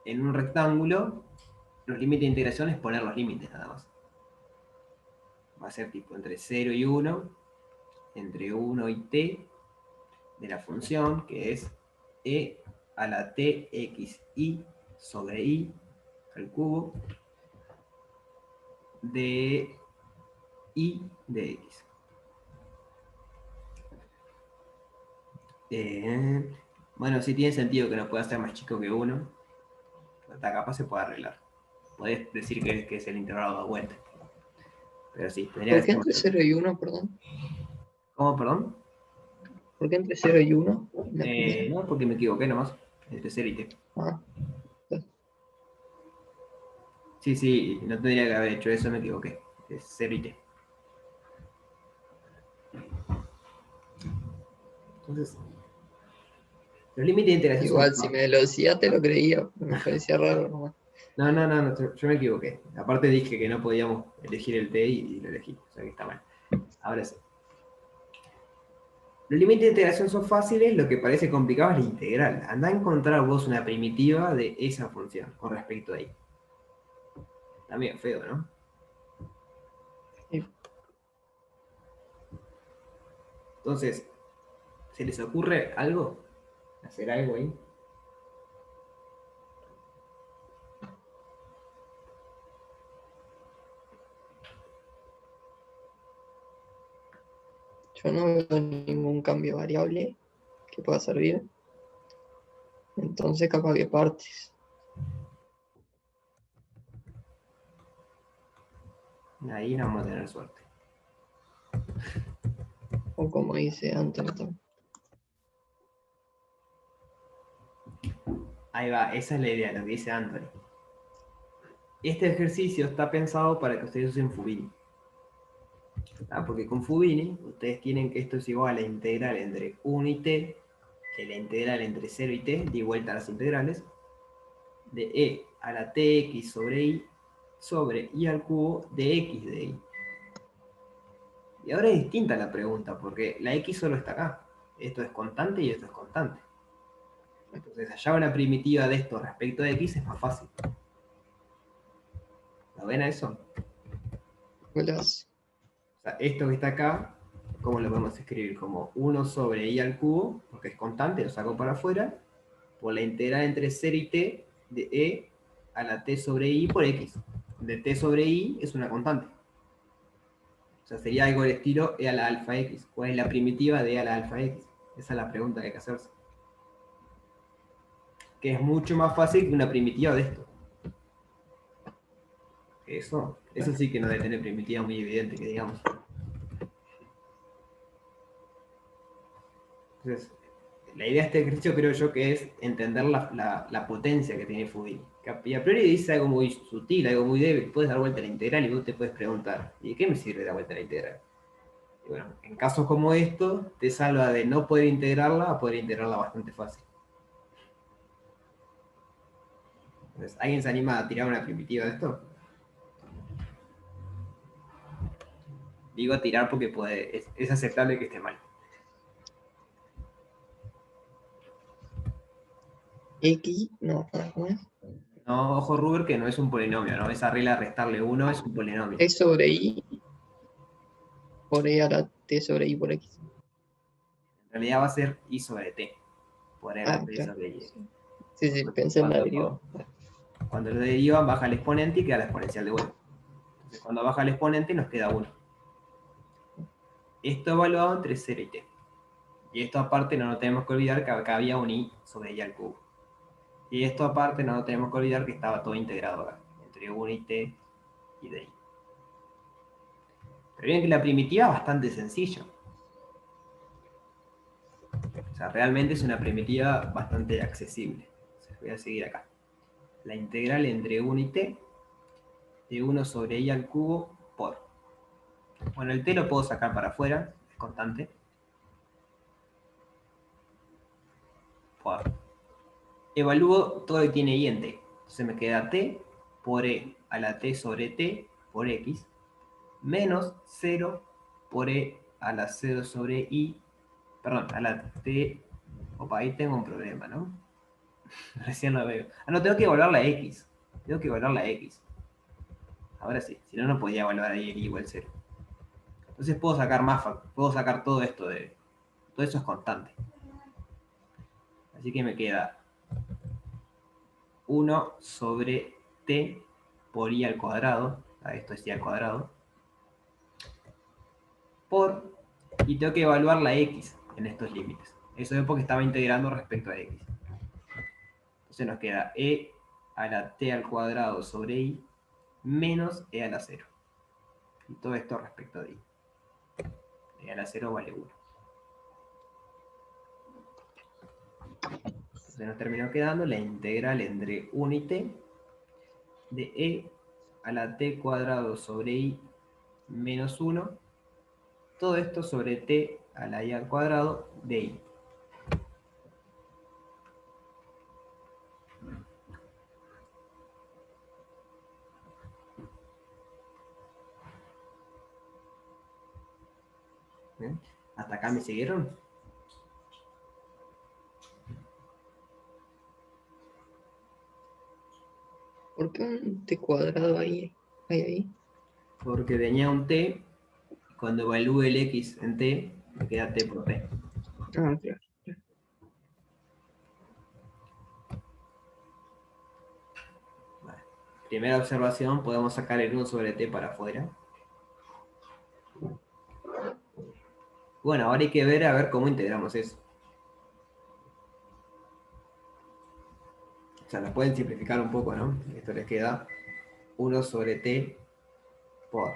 en un rectángulo, los límites de integración es poner los límites nada más. Va a ser tipo entre 0 y 1, entre 1 y t, de la función que es e a la txi sobre i al cubo de i de x. Bueno, sí tiene sentido que no pueda ser más chico que 1. Hasta capaz se puede arreglar. Podés decir que es el intervalo de vuelta. Pero sí, tendría ¿por que qué ser entre más. 0 y 1, perdón? ¿Cómo, perdón? ¿Por qué entre 0 y 1? La primera. No, porque me equivoqué nomás. Entre 0 y t. Ah, Sí, sí, no tendría que haber hecho eso, me equivoqué. Es 0 y t. Entonces, los límites de integración igual, son... si me lo decía, te lo creía. Me parecía raro nomás. No, yo me equivoqué. Aparte dije que no podíamos elegir el t y lo elegí. O sea que está mal. Ahora sí. Los límites de integración son fáciles, lo que parece complicado es la integral. Andá a encontrar vos una primitiva de esa función con respecto a ahí. Está medio feo, ¿no? Sí. Entonces, ¿se les ocurre algo? ¿Hacer algo ahí? Yo no veo ningún cambio variable que pueda servir. Entonces, capaz que partes. Ahí no vamos a tener suerte. O como dice Anthony también. Ahí va, esa es la idea, lo que dice Anthony. Este ejercicio está pensado para que ustedes usen Fubini. Porque con Fubini, ustedes tienen que esto es igual a la integral entre 1 y t, que la integral entre 0 y t, di vuelta a las integrales, de e a la tx sobre i al cubo de x de y. Y ahora es distinta la pregunta, porque la x solo está acá. esto es constante y esto es constante. Entonces, hallar una primitiva de esto respecto de x es más fácil. ¿Lo ven a eso? Golazo. O sea, esto que está acá, ¿cómo lo podemos escribir? Como 1 sobre i al cubo, porque es constante, lo saco para afuera, por la integral entre 0 y t de e a la t sobre i por x. De t sobre i es una constante. O sea, sería algo del estilo e a la alfa x. ¿Cuál es la primitiva de e a la alfa x? Esa es la pregunta que hay que hacerse. Que es mucho más fácil que una primitiva de esto. Eso sí que no debe tener primitiva muy evidente, que digamos. Entonces, la idea de este ejercicio creo yo que es entender la potencia que tiene Fubini. Y a priori dice algo muy sutil, algo muy débil. Puedes dar vuelta a la integral y vos te puedes preguntar, ¿y de qué me sirve dar vuelta a la integral? Y bueno, en casos como estos, te salva de no poder integrarla a poder integrarla bastante fácil. Entonces, ¿alguien se anima a tirar una primitiva de esto? Digo tirar porque es aceptable que esté mal. X, no, ¿cómo es? No, ojo Ruber, que no es un polinomio, ¿no? Esa regla de restarle 1 es un polinomio. T sobre I por E a la T sobre I por X. En realidad va a ser i sobre t, por e a la Ah, t claro. sobre i. Sí, pensé en la deriva. Cuando lo derivan, baja el exponente y queda la exponencial de vuelta. Entonces, cuando baja el exponente, nos queda 1. Esto evaluado entre 0 y t. Y esto aparte no nos tenemos que olvidar que acá había un i sobre i al cubo. Y esto aparte no nos tenemos que olvidar que estaba todo integrado acá, entre 1 y t y de i. Pero bien que la primitiva es bastante sencilla. O sea, realmente es una primitiva bastante accesible. Entonces, voy a seguir acá. La integral entre 1 y t de 1 sobre i al cubo por. Bueno, el t lo puedo sacar para afuera, es constante. Por. Evalúo todo lo que tiene i en t. Entonces me queda t por e a la t sobre t por x menos 0 por e a la 0 sobre i, perdón, a la t. Opa, ahí tengo un problema, ¿no? Recién lo veo. Ah, no, tengo que evaluar la x. Tengo que evaluar la x. Ahora sí, si no, no podía evaluar ahí el i igual 0. Entonces puedo sacar más, puedo sacar todo esto de... Todo eso es constante. Así que me queda 1 sobre t por i al cuadrado. Esto es i al cuadrado. Por... Y tengo que evaluar la x en estos límites. Eso es porque estaba integrando respecto a x. Entonces nos queda e a la t al cuadrado sobre i menos e a la 0. Y todo esto respecto de i. E a la 0 vale 1. Entonces nos terminó quedando la integral entre 1 y t de e a la t cuadrado sobre i menos 1. Todo esto sobre t a la i al cuadrado de i. ¿Bien? ¿Hasta acá me siguieron? ¿Por qué un T cuadrado ahí? Ahí? Porque tenía un t, y cuando evalúe el x en t, me queda t por t. Ah, claro. Vale. Primera observación, podemos sacar el 1 sobre t para afuera. Bueno, ahora hay que ver a ver cómo integramos eso. O sea, lo pueden simplificar un poco, ¿no? Esto les queda 1 sobre t por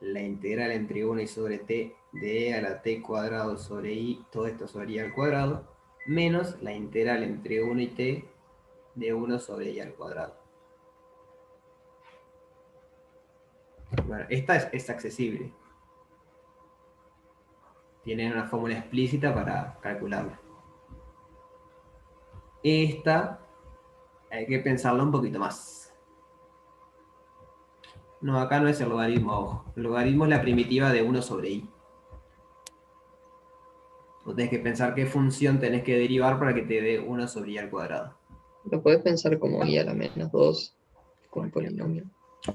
la integral entre 1 y sobre t de e a la t cuadrado sobre i, todo esto sobre i al cuadrado, menos la integral entre 1 y t de 1 sobre i al cuadrado. Bueno, esta es accesible. Tienen una fórmula explícita para calcularla. Esta hay que pensarla un poquito más. No, acá no es el logaritmo, ojo. El logaritmo es la primitiva de 1 sobre i. Vos tenés que pensar qué función tenés que derivar para que te dé 1 sobre i al cuadrado. Lo puedes pensar como i a la menos 2, como Por ejemplo. polinomio.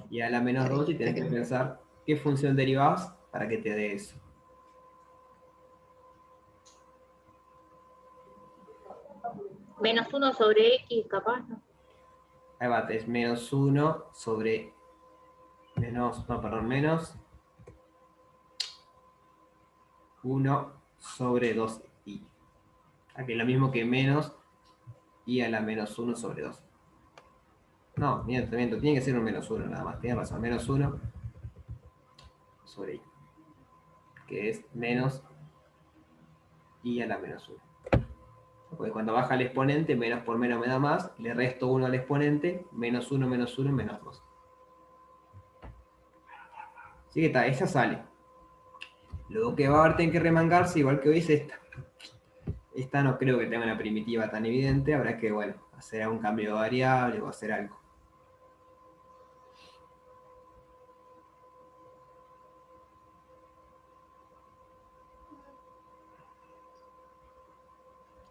Y a la menos 2 y tenés que pensar qué función derivás para que te dé eso. Menos 1 sobre X, capaz, ¿no? Ahí va, es menos 1 sobre menos 1 sobre 2i. Aquí es lo mismo que menos i a la menos 1 sobre 2. No, miento, tiene que ser un menos 1 nada más, tienes razón, menos 1 sobre i, que es menos i a la menos 1. Porque cuando baja el exponente, menos por menos me da más, le resto 1 al exponente, menos 1, menos 1, menos 2. Así que está, esa sale. Luego que va a haber tener que remangarse, igual que hoy es esta. Esta no creo que tenga una primitiva tan evidente, habrá que, bueno, hacer algún cambio de variable o hacer algo.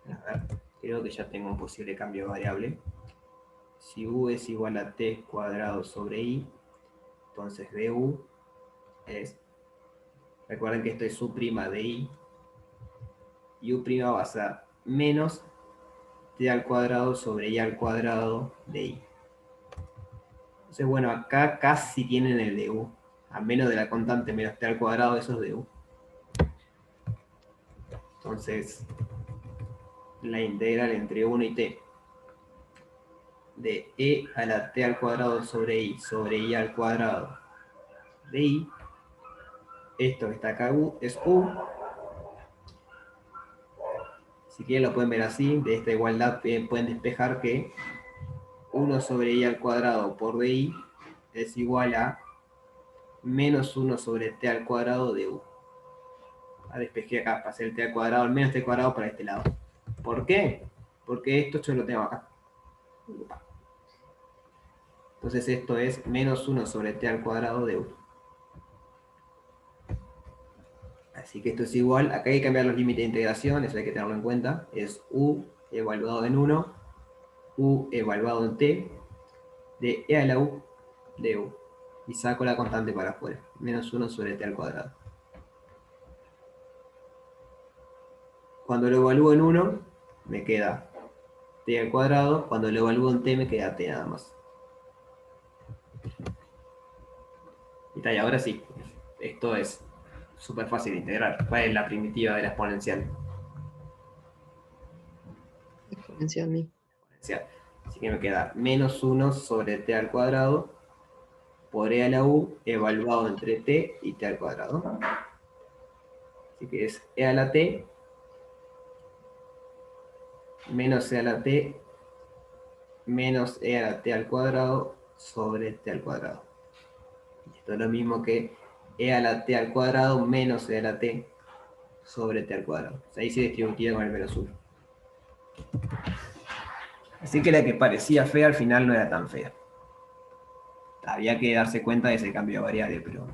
A ver, creo que ya tengo un posible cambio de variable. Si u es igual a t cuadrado sobre i, entonces du es, recuerden que esto es u' de i, y u' va a ser menos t al cuadrado sobre i al cuadrado de i. Entonces, bueno, acá casi tienen el du, a menos de la constante menos t al cuadrado, eso es du. Entonces, la integral entre 1 y t de e a la t al cuadrado sobre i al cuadrado de i, esto que está acá es u. Si quieren lo pueden ver así, de esta igualdad pueden despejar que 1 sobre i al cuadrado por di es igual a menos 1 sobre t al cuadrado de u. Despejé acá, pasé el t al cuadrado, el menos t al cuadrado para este lado. ¿Por qué? Porque esto yo lo tengo acá. Entonces esto es menos 1 sobre t al cuadrado de u. Así que esto es igual, acá hay que cambiar los límites de integración, eso hay que tenerlo en cuenta. Es u evaluado en 1, u evaluado en t, de e a la u de u. Y saco la constante para afuera, menos 1 sobre t al cuadrado. Cuando lo evalúo en 1, me queda t al cuadrado. Cuando lo evalúo en t, me queda t nada más. Y ahora sí, esto es súper fácil de integrar. ¿Cuál es la primitiva de la exponencial? Exponencial mismo. Así que me queda menos 1 sobre t al cuadrado por e a la u evaluado entre t y t al cuadrado. Así que es e a la t menos e a la t menos e a la t al cuadrado sobre t al cuadrado. Y esto es lo mismo que e a la t al cuadrado menos e a la t sobre t al cuadrado. O sea, ahí se distributiva con el menos 1. Así que la que parecía fea al final no era tan fea. Había que darse cuenta de ese cambio de variable, pero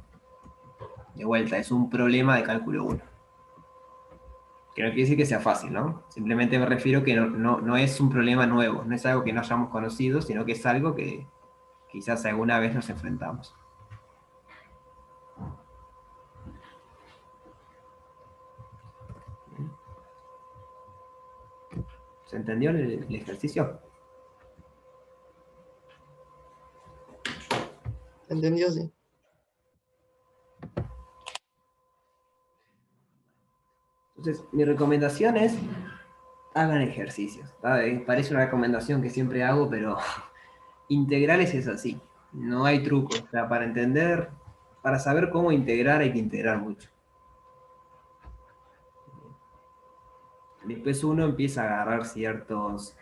de vuelta, es un problema de cálculo 1. Que no quiere decir que sea fácil, ¿no? Simplemente me refiero que no es un problema nuevo, no es algo que no hayamos conocido, sino que es algo que quizás alguna vez nos enfrentamos. ¿Se entendió el ejercicio? ¿Entendió? Sí. Entonces, mi recomendación es, hagan ejercicios. Parece una recomendación que siempre hago, pero integrales es así. No hay truco. O sea, para entender, para saber cómo integrar, hay que integrar mucho. Después uno empieza a agarrar ciertas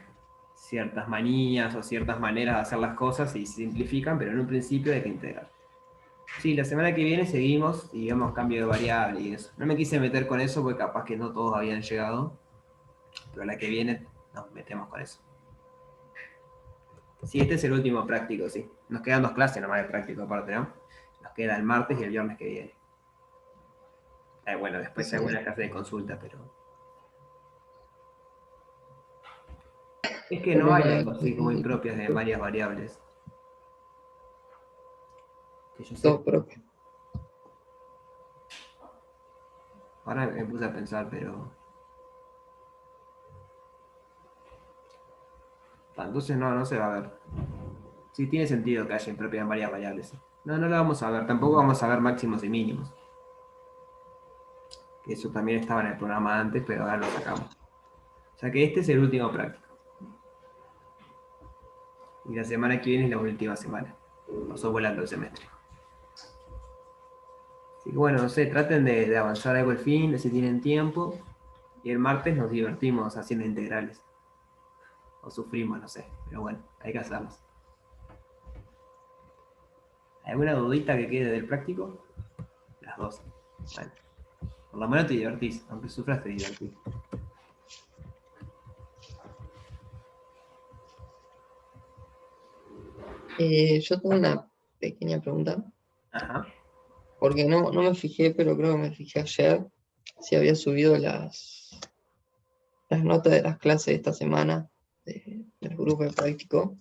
manías o ciertas maneras de hacer las cosas y se simplifican, pero en un principio hay que integrar. Sí, la semana que viene seguimos y vemos cambio de variable y eso. No me quise meter con eso porque capaz que no todos habían llegado, pero la que viene nos metemos con eso. Sí, este es el último práctico, sí. Nos quedan 2 clases nomás de práctico aparte, ¿no? Nos queda el martes y el viernes que viene. Bueno, después hay algunas clases de consulta, pero Es que no hay Problema algo así como de- impropias de varias variables. Que yo sé. todo propio. Ahora me puse a pensar, pero. Entonces no se va a ver. Sí tiene sentido que haya impropiedad en varias variables. No lo vamos a ver. Tampoco vamos a ver máximos y mínimos. Que eso también estaba en el programa antes, pero ahora lo sacamos. O sea que este es el último práctico. Y la semana que viene es la última semana. Pasó volando el semestre. Así que bueno, no sé, traten de avanzar algo el fin, de si tienen tiempo. Y el martes nos divertimos haciendo integrales. O sufrimos, no sé. Pero bueno, hay que hacerlos. ¿Alguna dudita que quede del práctico? Las dos. Bueno, por lo menos te divertís. Aunque sufras, te divertís. Yo tengo una pequeña pregunta, Ajá. porque no me fijé, pero creo que me fijé ayer si había subido las notas de las clases de esta semana del grupo de práctico.